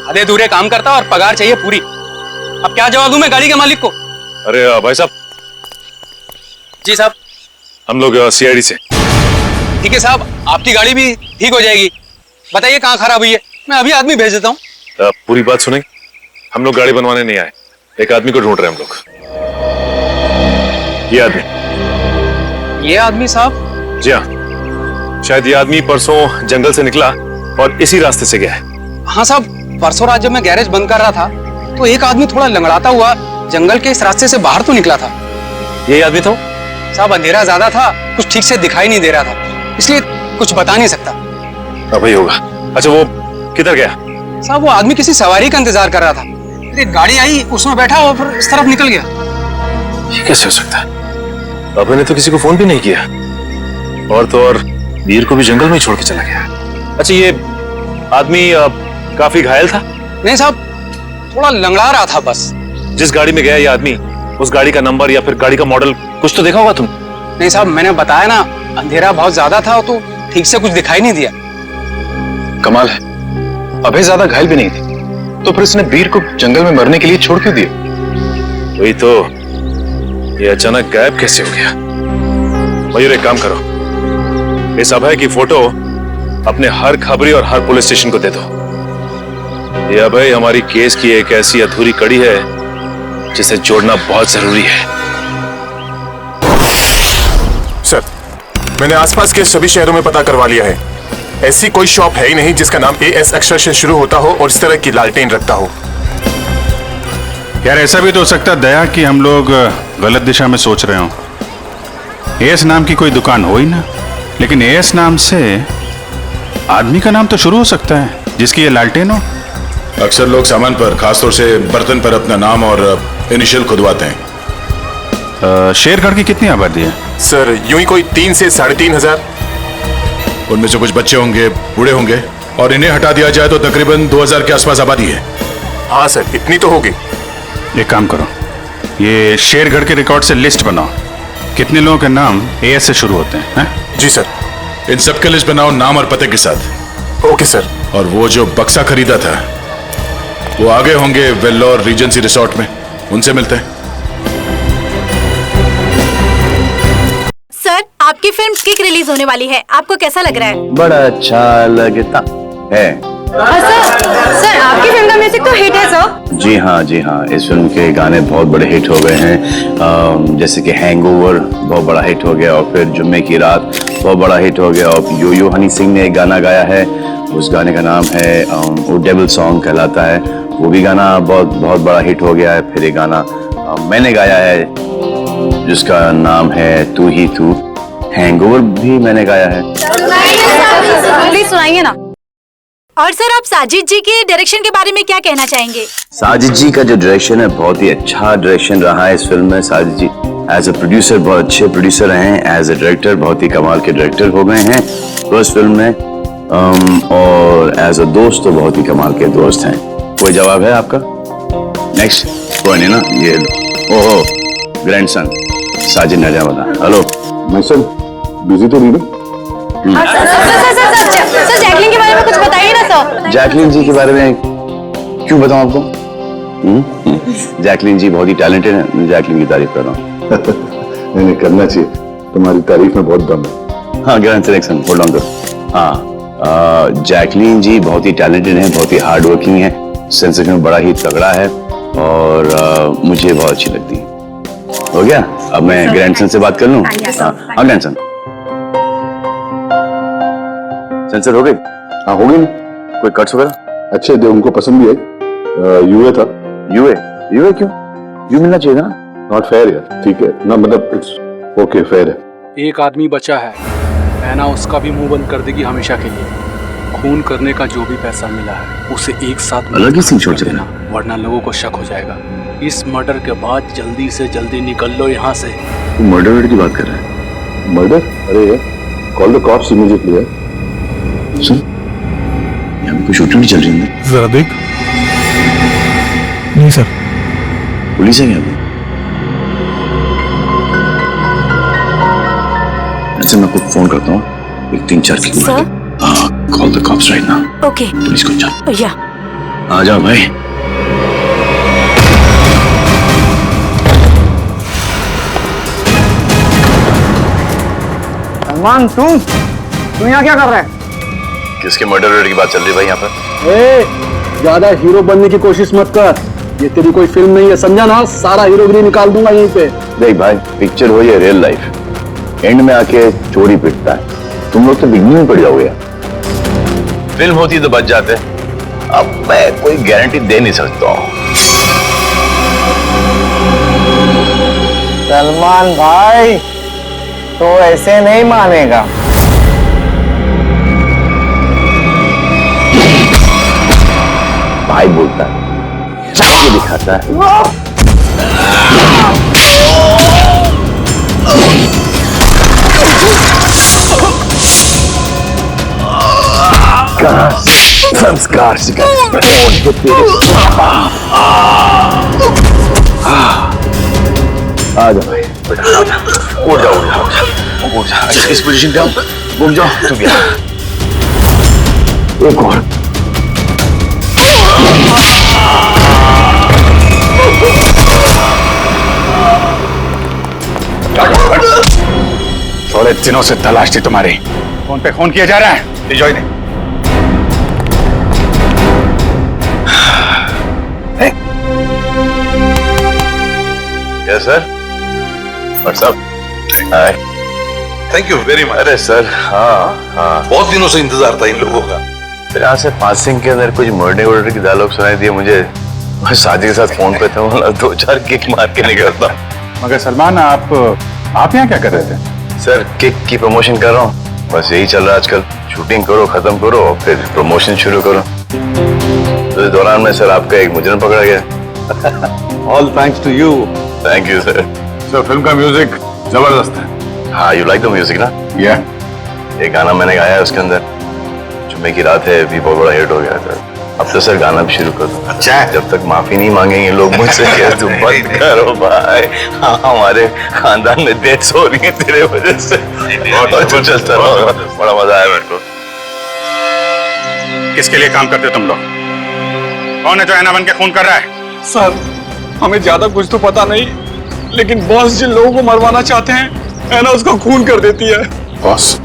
आधे दूरे काम करता और पगार चाहिए पूरी। अब क्या जवाब दूं मैं गाड़ी के मालिक को? अरे भाई साहब। जी साहब। हम लोग सीआईडी से। ठीक है साहब, आपकी गाड़ी भी ठीक हो जाएगी। बताइए कहाँ खराब हुई है, मैं अभी आदमी भेज देता हूँ। पूरी बात सुनेंगे? हम लोग गाड़ी बनवाने नहीं आए, एक आदमी को ढूंढ रहे हैं हम लोग। ये आदमी। ये आदमी साहब? जी हाँ, शायद ये आदमी परसों जंगल से निकला और इसी रास्ते से गया है। हाँ साहब, परसों रात जब मैं गैरेज बंद कर रहा था तो एक आदमी थोड़ा लंगड़ाता हुआ जंगल के इस रास्ते से बाहर तो निकला था। यही आदमी था? साहब अंधेरा ज्यादा था, कुछ ठीक से दिखाई नहीं दे रहा था, इसलिए कुछ बता नहीं सकता। अब ही होगा। अच्छा, वो किधर गया? साहब वो आदमी किसी सवारी का इंतजार कर रहा था, फिर एक गाड़ी आई, उसमें बैठा और फिर इस तरफ निकल गया। ये कैसे हो सकता है? अब ने तो किसी को फोन भी नहीं किया, और तो और वीर को भी जंगल में ही छोड़ के चला गया। अच्छा, ये आदमी काफी घायल था? नहीं साहब, थोड़ा लंगड़ा रहा था बस। जिस गाड़ी में गया ये आदमी, उस गाड़ी का नंबर या फिर गाड़ी का मॉडल कुछ तो देखा होगा तुम? नहीं साहब, मैंने बताया ना, अंधेरा बहुत ज्यादा था तो ठीक से कुछ दिखाई नहीं दिया। कमाल है, अभय ज्यादा घायल भी नहीं थी, तो फिर उसने वीर को जंगल में मरने के लिए छोड़ क्यों दिया? वही तो, ये अचानक गायब कैसे हो गया? मयूर, एक काम करो, इस अभय की फोटो अपने हर खबरी और हर पुलिस स्टेशन को दे दो। ये अभय हमारी केस की एक ऐसी अधूरी कड़ी है जिसे जोड़ना बहुत जरूरी है। सर मैंने आसपास के सभी शहरों में पता करवा लिया है, ऐसी कोई शॉप है ही नहीं जिसका नाम एएस अक्षर से शुरू होता हो और इस तरह की लालटेन रखता हो। यार ऐसा भी तो हो सकता है दया कि हम लोग गलत दिशा में सोच रहे हो। एएस नाम की कोई दुकान हो ही ना, लेकिन एएस नाम से आदमी का नाम तो शुरू हो सकता है जिसकी ये लालटेन हो। अक्सर लोग सामान पर, खासतौर से बर्तन पर अपना नाम और इनिशियल खुदवाते हैं। शेरगढ़ की कितनी आबादी है? सर यूं ही कोई 3 से 3.5 हजार। उनमें से कुछ बच्चे होंगे, बूढ़े होंगे, और इन्हें हटा दिया जाए तो तकरीबन 2000 के आसपास आबादी है। हाँ सर, इतनी तो होगी। एक काम करो, ये शेरगढ़ के रिकॉर्ड से लिस्ट बनाओ, कितने लोगों के नाम एएस से शुरू होते हैं? जी सर। इन सबके लिस्ट बनाओ नाम और पते के साथ। Okay sir. और वो जो बक्सा खरीदा था, वो आगे होंगे वेल्लोर रीजेंसी रिसोर्ट में, उनसे मिलते हैं। सर, आपकी फिल्म किक रिलीज होने वाली है, आपको कैसा लग रहा है? बड़ा अच्छा लगता है। सर, आपकी फिल्म का म्यूजिक तो हिट है सर। जी हाँ, इस फिल्म के गाने बहुत बड़े हिट हो गए हैं। जैसे कि हैंगओवर बहुत बड़ा हिट हो गया, और फिर जुम्मे की रात बहुत बड़ा हिट हो गया, और यो यो हनी सिंह ने एक गाना गाया है, उस गाने का नाम है वो डेविल सॉन्ग कहलाता है, वो भी गाना बहुत बड़ा हिट हो गया है। फिर एक गाना मैंने गाया है जिसका नाम है तू ही तू, हैंगओवर भी मैंने गाया है। प्लीज सुनाइए ना। और सर, आप साजिद जी के डायरेक्शन के बारे में क्या कहना चाहेंगे? साजिद जी का जो डायरेक्शन है बहुत ही अच्छा डायरेक्शन रहा है इस फिल्म में। साजिद जी एज अ प्रोड्यूसर बहुत अच्छे प्रोड्यूसर रहे हैं, एज अ डायरेक्टर बहुत ही कमाल के डायरेक्टर हो गए हैं फर्स्ट फिल्म में, और एज अ दोस्त तो बहुत ही कमाल के दोस्त हैं। कोई जवाब है आपका? नेक्स्ट कोई नहीं ना, ये ओहो ग्रैंडसन साजिद नजामत। हेलो मैं सर बिजी तो नहीं ना? सर, जैकलिन के बारे में कुछ बताइए ना सर। जैकलिन जी के बारे में क्यों बताऊं आपको? जैकलिन जी बहुत ही टैलेंटेड है, मैं जैकलिन की तारीफ कर रहा हूँ। नहीं करना चाहिए, तुम्हारी तारीफ में बहुत दम है। हाँ ग्रैंड सिलेक्शन होल्ड ऑन करो। हाँ जैकलिन जी बहुत ही टैलेंटेड है, बहुत ही हार्ड वर्किंग है, सेंस में बड़ा ही तगड़ा है, और मुझे बहुत अच्छी लगती है। हो गया, अब मैं ग्रैंडसन से बात कर लूँ? हाँ ग्रैंडसन सेंसर हो गई? हाँ हो गई। कोई कट्स वगैरह? अच्छे थे, उनको पसंद भी आई। यूए था। यूए क्यों? यू मिलना चाहिए ना। नॉट फेयर यार। ठीक है ना, मतलब इट्स ओके, फेयर है। एक आदमी बचा है, मैना उसका भी मुंह बंद कर देगी हमेशा के लिए। खून करने का जो भी पैसा मिला है उसे एक साथ अलग ही सीन छोड़ देना, वरना लोगों को शक हो जाएगा। इस मर्डर के बाद जल्दी से जल्दी निकल लो यहाँ से। तू मर्डर की बात कर रहा है? मर्डर? अरे कॉल द कॉप्स इमीडिएटली। सुन, यहाँ पे कोई शूटिंग नहीं चल रही है? जरा देख। नहीं सर। पुलिस है क्या? अच्छा मैं आपको फोन करता हूँ, एक 3-4 की call the cops right now. Okay. Police को जाओ। या आ जाओ भाई। सलमान, तू यहाँ क्या कर रहा है? किसके मर्डर की बात चल रही है भाई यहाँ पर? ज्यादा हीरो बनने की कोशिश मत कर, ये तेरी कोई फिल्म नहीं है, समझा ना? सारा हीरोगिरी निकाल दूंगा यहीं पे। देख भाई, पिक्चर हो या रियल लाइफ, एंड में आके चोरी पिटता है। तुम लोग तो बिगनिंग में पड़ जाओगे। फिल्म होती तो बच जाते, अब मैं कोई गारंटी दे नहीं सकता हूँ। सलमान भाई तो ऐसे नहीं मानेगा। भाई बोलता है, चाके दिखाता है। कहाँ संस्कार सिखाते आ जाओ भाई, उठ जाओ। इस पोजीशन पे आओ, घूम जाओ। तुम यहाँ एक और। थोड़े दिनों से तलाश थी तुम्हारी, फोन पे खून किया जा रहा है। लीजिए इन्हें। Yes sir. What's up? Hi. Thank you very much. अरे सर, हाँ बहुत दिनों से इंतजार था इन लोगों का। फिर यहाँ से पासिंग के अंदर कुछ मर्डर की डायलॉग सुनाई दिए मुझे। मैं शादी के साथ फोन पे था, 2-4 किक मार के निकलता। मगर सलमान, आप यहाँ क्या कर रहे थे? सर किक की प्रमोशन कर रहा हूँ, बस यही चल रहा है आजकल। शूटिंग करो, खत्म करो, और फिर प्रमोशन शुरू करो। तो इस दौरान में सर आपका एक मुजरिम पकड़ा गया। All thanks to you. Thank you sir. Sir film का म्यूजिक जबरदस्त है। हाँ, यू लाइक द म्यूजिक ना? या एक गाना मैंने गाया है उसके अंदर, जुम्मे की रात है, भी बहुत बड़ा हिट हो गया था। अब तो सर गाना भी शुरू कर दो। अच्छा, जब तक माफी नहीं मांगेंगे लोग मुझसे क्या, तुम बंद करो भाई। हाँ, हमारे खानदान में डेथ्स हो रही है तेरे वजह से। और चलता रहो, बड़ा मजा आया मेरे को। किसके लिए काम करते तुम लोग? कौन है जो ऐना बन के खून कर रहा है? सर हमें ज्यादा कुछ तो पता नहीं, लेकिन बॉस जिन लोगों को मरवाना चाहते हैं ऐना उसका खून कर देती है। बॉस?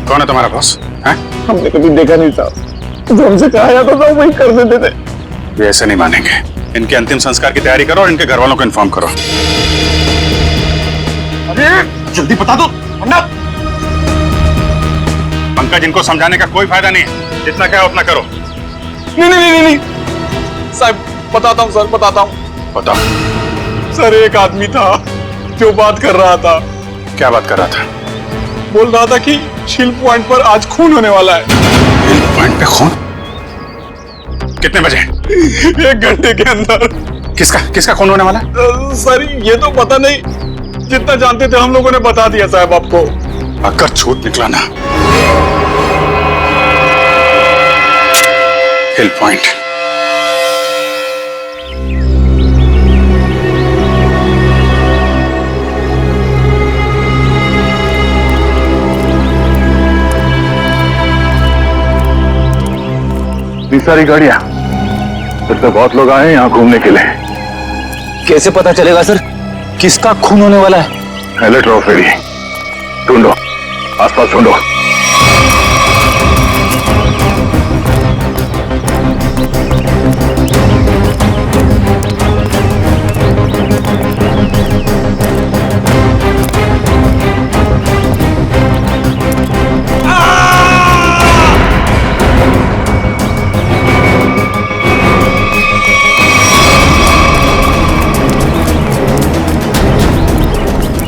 कौन है तुम्हारा बॉस? हैं? हमने कभी देखा नहीं था, जो हमसे कहा जाता था वही कर देते थे। वे ऐसे नहीं मानेंगे। इनके अंतिम संस्कार की तैयारी करो और इनके घर वालों को इन्फॉर्म करो। अरे जल्दी बता दो वरना। पंकज, इनको समझाने का कोई फायदा नहीं है, जितना क्या उतना करो। नहीं साहब, बताता हूँ सर, बताता हूँ। बताओ। सर एक आदमी था जो बात कर रहा था। क्या बात कर रहा था? बोल रहा था कि शिल्प पॉइंट पर आज खून होने वाला है। शिल्प पॉइंट पे खून? कितने बजे? 1 घंटे के अंदर। किसका खून होने वाला है? सर ये तो पता नहीं, जितना जानते थे हम लोगों ने बता दिया साहब आपको। अगर छूट निकला ना, हिल पॉइंट। इतनी सारी गाड़ियां, फिर तो बहुत लोग आए हैं यहाँ घूमने के लिए। कैसे पता चलेगा सर किसका खून होने वाला है? अलर्ट रहो फेरी, ढूंढो, आसपास ढूंढो।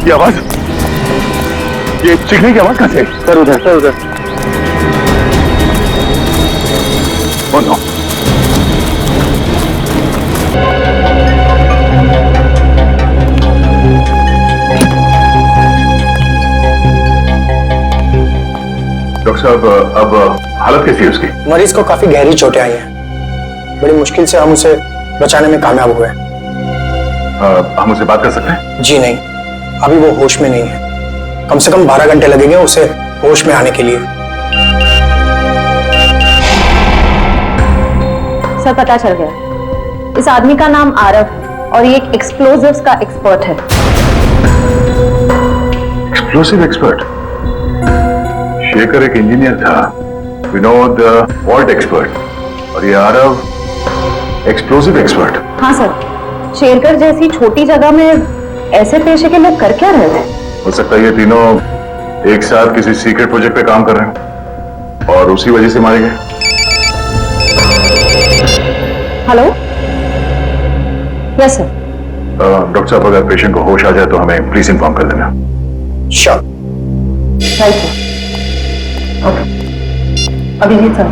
ये आवाज, ये चीखने की आवाज कहां से? सर उधर, सर उधर। Oh no. डॉक्टर साहब, अब हालत कैसी है उसकी? मरीज को काफी गहरी चोटें आई हैं। बड़ी मुश्किल से हम उसे बचाने में कामयाब हुए। हम उसे बात कर सकते हैं? जी नहीं, अभी वो होश में नहीं है। कम से कम 12 घंटे लगेंगे उसे होश में आने के लिए। सर पता चल गया, इस आदमी का नाम आरव है और ये एक एक्सप्लोजिव्स का एक्सपर्ट है। Explosive expert? शेखर एक इंजीनियर था, विनोद वॉल्ट एक्सपर्ट, और ये आरव एक्सप्लोसिव एक्सपर्ट। हाँ सर, शेरकर जैसी छोटी जगह में ऐसे पेशे के लोग कर क्या रहे थे? हो सकता है ये तीनों एक साथ किसी सीक्रेट प्रोजेक्ट पे काम कर रहे हैं और उसी वजह से मारे गए। Hello, yes sir. डॉक्टर साहब, अगर पेशेंट को होश आ जाए तो हमें प्लीज इन्फॉर्म कर देना। Sure. Right sir. Okay, Abhijeet sir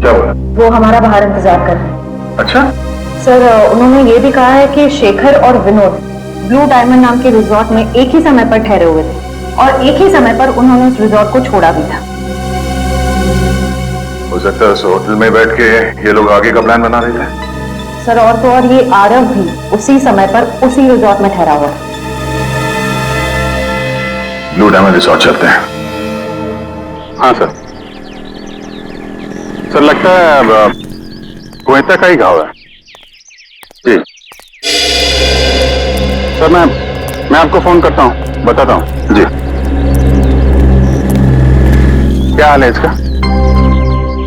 क्या बोला? वो हमारा बाहर इंतजार कर रहे हैं। अच्छा सर, उन्होंने ये भी कहा है कि शेखर और विनोद ब्लू डायमंड नाम के रिजॉर्ट में एक ही समय पर ठहरे हुए थे और एक ही समय पर उन्होंने उस रिजॉर्ट को छोड़ा भी था। हो सकता है उस होटल में बैठ के ये लोग आगे का प्लान बना रहे थे। सर और तो और ये आरव भी उसी समय पर उसी रिजॉर्ट में ठहरा हुआ था। ब्लू डायमंड रिजॉर्ट चलते हैं। हाँ सर। सर लगता है गोयता का ही घाव है। जी सर, मैं आपको फोन करता हूँ, बताता हूँ। जी। क्या हाल है इसका?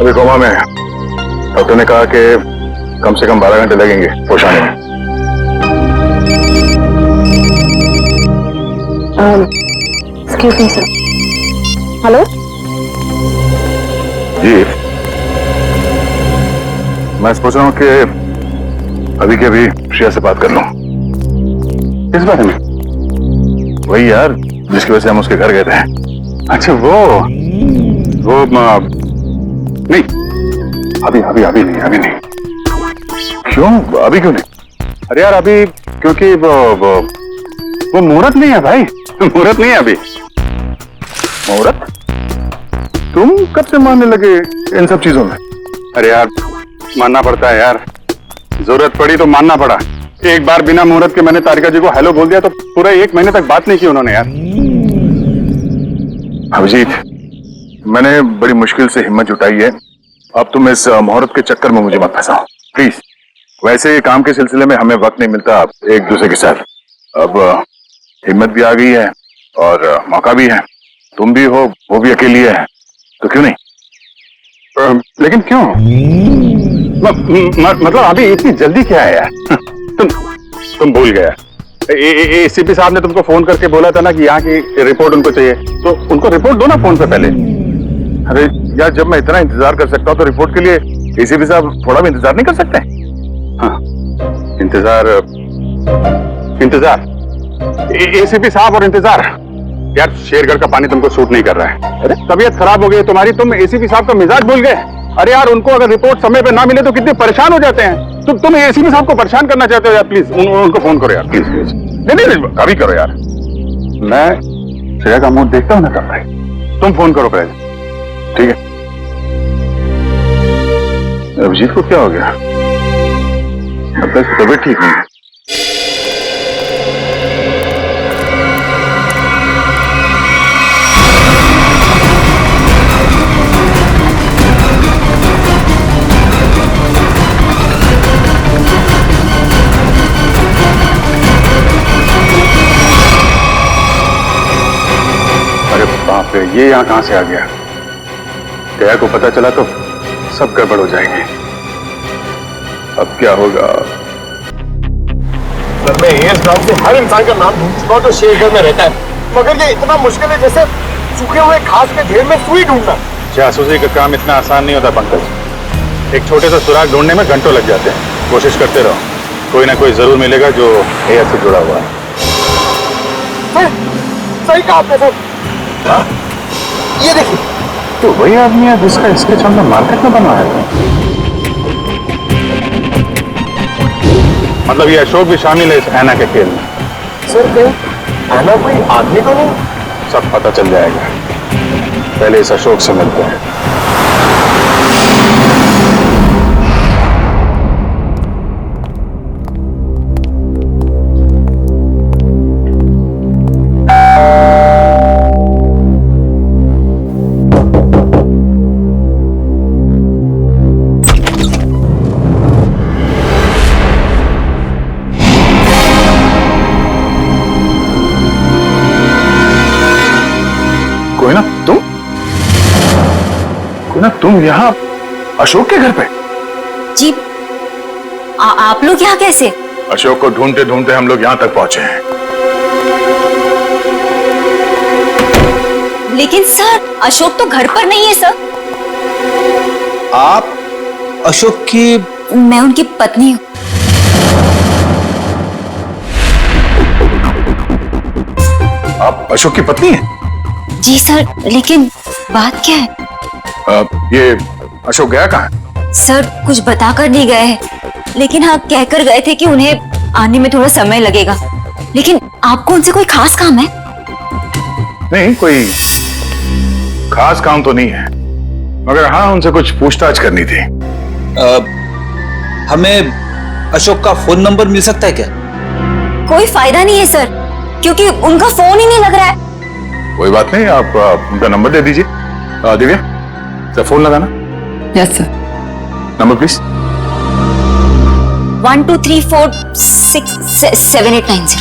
अभी कोमा में है। डॉक्टर ने कहा कि कम से कम 12 घंटे लगेंगे होश आने में। Excuse me sir. हेलो जी, मैं सोच रहा हूँ कि अभी के अभी श्रेया से बात कर लूं। किस बारे में? वही यार जिसकी वजह से हम उसके घर गए थे। अच्छा वो नहीं, अभी नहीं। क्यों? अभी क्यों नहीं? अरे यार अभी क्योंकि वो मुहूर्त नहीं है भाई। मुहूर्त नहीं है अभी। मुहूर्त? तुम कब से मानने लगे इन सब चीजों में? अरे यार मानना पड़ता है यार, जरूरत पड़ी तो मानना पड़ा। एक बार बिना मुहूर्त के मैंने तारिका जी को हेलो बोल दिया तो पूरा 1 महीने तक बात नहीं की उन्होंने यार। अभिजीत, मैंने बड़ी मुश्किल से हिम्मत जुटाई है अब तुम इस मुहूर्त के चक्कर में मुझे मत फंसाओ प्लीज। वैसे काम के सिलसिले में हमें वक्त नहीं मिलता एक दूसरे के साथ। अब हिम्मत भी आ गई है और मौका भी है। तुम भी हो, वो भी अकेली है, तो क्यों नहीं? लेकिन क्यों? मतलब अभी इतनी जल्दी क्या है यार? तुम भूल गया। एसीपी साहब ने तुमको फोन करके बोला था ना कि यहाँ की रिपोर्ट उनको चाहिए, तो उनको रिपोर्ट दो ना फोन पे पहले। अरे यार, जब मैं इतना इंतजार कर सकता हूँ तो रिपोर्ट के लिए एसीपी साहब थोड़ा भी इंतजार नहीं कर सकते? हाँ, इंतजार एसीपी साहब और इंतजार। यार शेरगढ़ का पानी तुमको सूट नहीं कर रहा है। अरे तबीयत खराब हो गई तुम्हारी, तुम एसीपी साहब का मिजाज भूल गए। अरे यार, उनको अगर रिपोर्ट समय पे ना मिले तो कितने परेशान हो जाते हैं। तुम एसीपी साहब को परेशान करना चाहते हो यार? प्लीज उनको फोन करो यार, प्लीज प्लीज। नहीं अभी करो यार, मैं श्रेया का मुंह देखता हूँ ना तब भाई। तुम फोन करो पहले, ठीक है? अभिजीत को क्या हो गया? अब तक तबीयत ठीक नहीं है। अरे बाप रे, ये यहाँ कहां से आ गया? दया को पता चला तो सब गड़बड़ हो जाएगी। अब क्या होगा? मैं इस गांव से हर इंसान का नाम ढूंढ चुका हूं जो शेरगढ़ में रहता है, मगर ये इतना मुश्किल है जैसे सूखे हुए घास के ढेर में सुई ढूंढना। जासूसी का काम इतना आसान नहीं होता पंकज। एक छोटे से सुराग ढूंढने में घंटों लग जाते हैं। कोशिश करते रहो, कोई ना कोई जरूर मिलेगा जो एयर से जुड़ा हुआ है। सही कहा आपने सर। ये देखिए, तो वही आदमी है जिसका स्केच हमने मार्केट में बनवाया था। मतलब ये अशोक भी शामिल है इस ऐना के खेल में। सर कहीं ऐना कोई आदमी तो नहीं? सब पता चल जाएगा, पहले इस अशोक से मिलते हैं। तुम यहाँ अशोक के घर पे? जी, आप लोग यहाँ कैसे? अशोक को ढूंढते ढूंढते हम लोग यहाँ तक पहुंचे हैं। लेकिन सर, अशोक तो घर पर नहीं है सर। आप अशोक की? मैं उनकी पत्नी हूँ। आप अशोक की पत्नी हैं? जी सर, लेकिन बात क्या है? ये अशोक गया कहाँ? सर कुछ बताकर नहीं गए हैं, लेकिन हाँ कहकर गए थे कि उन्हें आने में थोड़ा समय लगेगा। लेकिन आपको उनसे कोई खास काम है? नहीं, कोई खास काम तो नहीं है, मगर हाँ उनसे कुछ पूछताछ करनी थी। हमें अशोक का फोन नंबर मिल सकता है क्या? कोई फायदा नहीं है सर, क्योंकि उनका फोन ही नहीं लग रहा है। कोई बात नहीं, आप उनका नंबर दे दीजिए। दिव्या, सर फोन लगाना। Yes sir. Number please. 1 2 3 4 6 7 8 9 0।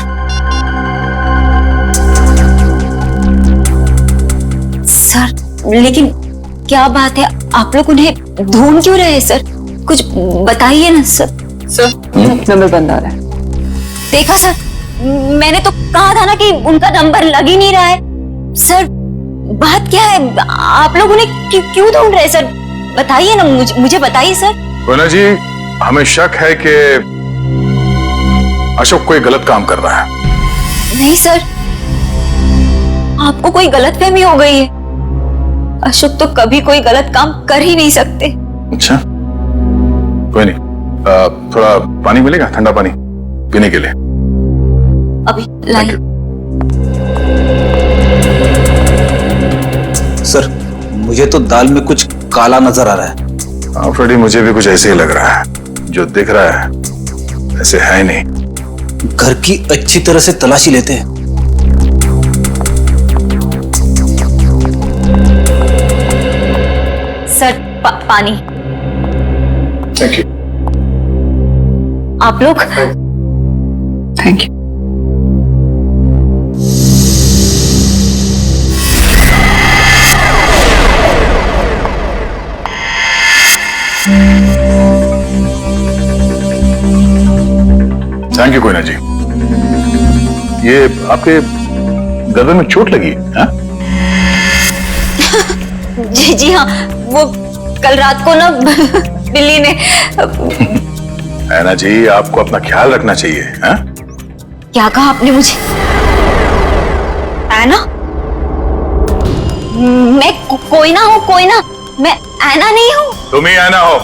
Sir लेकिन क्या बात है, आप लोग उन्हें ढूंढ क्यों रहे हैं सर? कुछ बताइए ना सर। सर नंबर बंद आ रहा है। देखा सर, मैंने तो कहा था ना कि उनका नंबर लग ही नहीं रहा है। सर बात क्या है, आप लोग उन्हें क्यों ढूंढ रहे हैं सर? बताइए ना, मुझे बताइए सर। कोना जी, हमें शक है कि अशोक कोई गलत काम कर रहा है। नहीं सर, आपको कोई गलतफहमी हो गई है। अशोक तो कभी कोई गलत काम कर ही नहीं सकते। अच्छा, कोई नहीं, थोड़ा पानी मिलेगा, ठंडा पानी पीने के लिए? अभी लाइए। सर मुझे तो दाल में कुछ काला नजर आ रहा है। हाँ फ्रेडी, मुझे भी कुछ ऐसे ही लग रहा है। जो दिख रहा है ऐसे है नहीं। घर की अच्छी तरह से तलाशी लेते हैं। सर पानी। Thank you. आप लोग thank you. Thank you Koyna ji. ये आपके गर्दन में चोट लगी है? जी जी हाँ, वो कल रात को ना बिल्ली ने। है ना जी, आपको अपना ख्याल रखना चाहिए। है? क्या कहा आपने मुझे? ऐना? मैं कोई ना हूँ, कोई ना, मैं ऐना नहीं हूँ। तुम ही ऐना हो।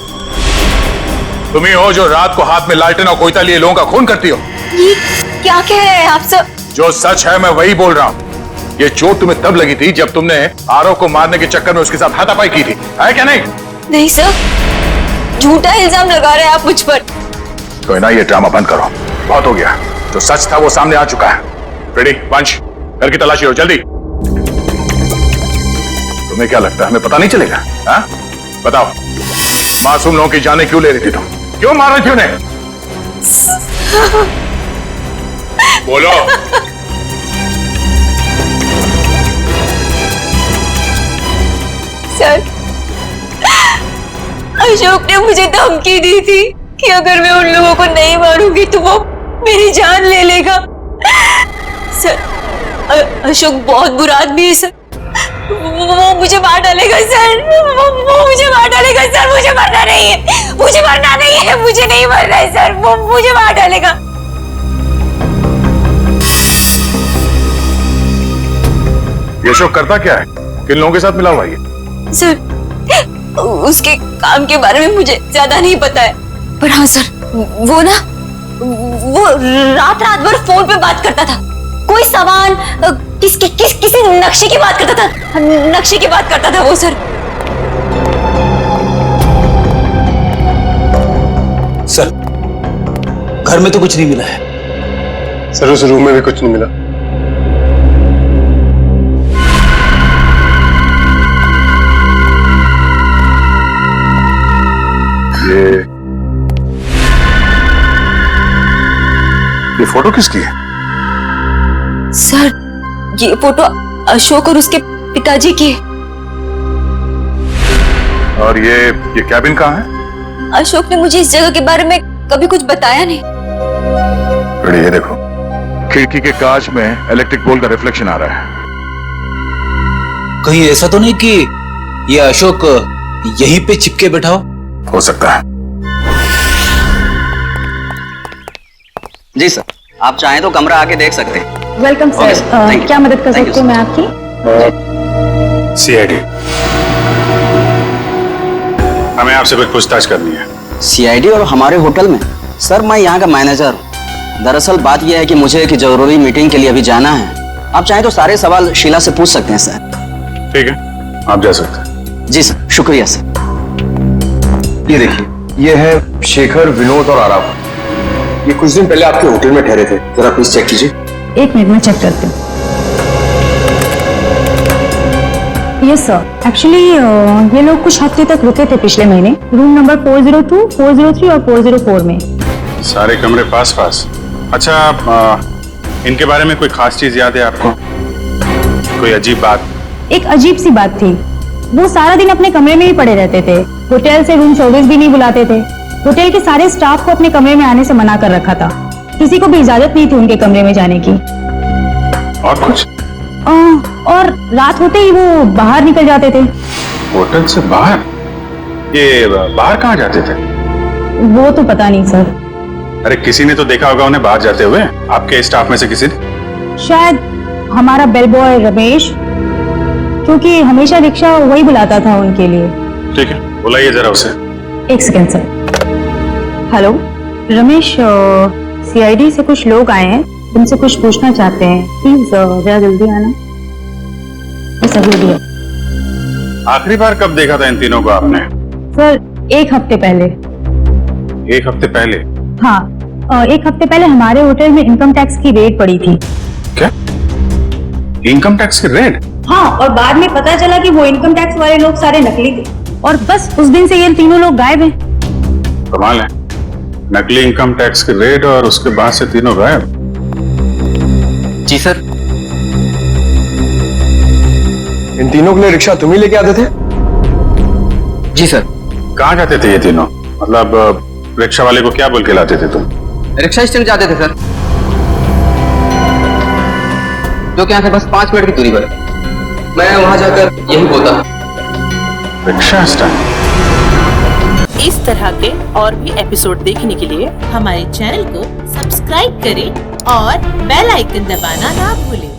तुम ही हो जो रात को हाथ में लालटेन और कोयता लिए लोगों का खून करती हो। ये क्या कह रहे हैं आप सर? जो सच है मैं वही बोल रहा हूँ। ये चोट तुम्हें तब लगी थी जब तुमने आरव को मारने के चक्कर में उसके साथ हाथापाई की थी, है क्या नहीं? नहीं सर, झूठा इल्जाम लगा रहे हैं आप मुझ पर। तो ना ये ड्रामा बंद करो, बहुत हो गया। जो सच था वो सामने आ चुका है। रेडी पंच, घर की तलाशी हो जल्दी। तुम्हें क्या लगता है हमें पता नहीं चलेगा? हा? बताओ, मासूम लोगों की जानें क्यों ले रही थी तुम? क्यों मार रही थी उन्हें? बोलो। सर, अशोक ने मुझे धमकी दी थी कि अगर मैं उन लोगों को नहीं मारूंगी तो वो मेरी जान ले लेगा। सर, अशोक बहुत बुरा आदमी है सर। वो मुझे मार डालेगा सर। वो मुझे मार डालेगा सर। मुझे मरना नहीं है, मुझे मरना नहीं है, मुझे नहीं मरना है सर। वो मुझे मार डालेगा। ये अशोक करता क्या है? किन लोगों के साथ मिला हुआ है? सर, उसके काम के बारे में मुझे ज्यादा नहीं पता है, पर हाँ सर, वो ना, वो रात भर फोन पे बात करता था। कोई सामान, किसी नक्शे की बात करता था। नक्शे की बात करता था वो सर। सर, घर में तो कुछ नहीं मिला है। सर, उस रूम में भी कुछ नहीं मिला। ये फोटो किसकी है? सर, ये फोटो अशोक और उसके पिताजी की है। और ये कैबिन कहाँ है? अशोक ने मुझे इस जगह के बारे में कभी कुछ बताया नहीं। रेडी, ये देखो, खिड़की के कांच में इलेक्ट्रिक पोल का रिफ्लेक्शन आ रहा है। कहीं ऐसा तो नहीं कि ये अशोक यहीं पे चिपके बैठा हो सकता है। जी सर, आप चाहें तो कमरा आके देख सकते हैं। Welcome sir. क्या मदद कर सकती हूँ मैं आपकी? सीआईडी, हमें आपसे कुछ पूछताछ करनी है। सीआईडी और हमारे होटल में? सर, मैं यहाँ का मैनेजर हूँ। दरअसल बात यह है कि मुझे एक जरूरी मीटिंग के लिए अभी जाना है। आप चाहें तो सारे सवाल शीला से पूछ सकते हैं सर। ठीक है, आप जा सकते हैं। जी सर, शुक्रिया सर। ये देखिए, ये है शेखर, विनोद और आराव। ये कुछ दिन पहले आपके होटल में ठहरे थे। जरा प्लीज चेक कीजिए। एक मिनट में चेक करती हूँ। यस सर, एक्चुअली ये लोग कुछ हफ्ते तक रुके थे पिछले महीने, रूम नंबर 402, 403 और 404 में। सारे कमरे पास पास? अच्छा, इनके बारे में कोई खास चीज याद है आपको? कोई अजीब बात? एक अजीब सी बात थी, वो सारा दिन अपने कमरे में ही पड़े रहते थे। होटल से रूम सर्विस भी नहीं बुलाते थे। होटल के सारे स्टाफ को अपने कमरे में आने से मना कर रखा था। किसी को भी इजाजत नहीं थी उनके कमरे में जाने की। और कुछ? और रात होते ही वो बाहर निकल जाते थे। होटल से बाहर? ये बाहर कहाँ जाते थे? वो तो पता नहीं सर। अरे किसी ने तो देखा होगा उन्हें बाहर जाते हुए, आपके स्टाफ में से किसी ने? शायद हमारा बेल बॉय रमेश, क्योंकि हमेशा रिक्शा वही बुलाता था उनके लिए। ठीक है, बुलाइए जरा उसे। एक second sir. Hello Ramesh, CID से कुछ लोग आए हैं, तुमसे कुछ पूछना चाहते हैं। प्लीज जरा जल्दी आना। बस अभी भी। आखिरी बार कब देखा था इन तीनों को आपने? सर, एक हफ्ते पहले। एक हफ्ते पहले? हाँ, एक हफ्ते पहले हमारे होटल में इनकम टैक्स की रेड पड़ी थी। क्या? इनकम टैक्स की रेड? हाँ, और बाद में पता चला कि वो इनकम टैक्स वाले लोग सारे नकली थे, और बस उस दिन से ये तीनों लोग गायब हैं। कमाल है, नकली इनकम टैक्स की रेड और उसके बाद से तीनों गायब। जी सर। इन तीनों के लिए रिक्शा तुम ही लेके आते थे? जी सर। कहाँ जाते थे ये तीनों? मतलब रिक्शा वाले को क्या बोल के लाते थे तुम? रिक्शा स्टैंड जाते थे सर, जो कि यहाँ से बस 5 मिनट की दूरी पर है। मैं वहां जाकर यही बोलता। Rickshaw stand? इस तरह के और भी एपिसोड देखने के लिए हमारे चैनल को सब्सक्राइब करें और बेल आइकन दबाना ना भूलें।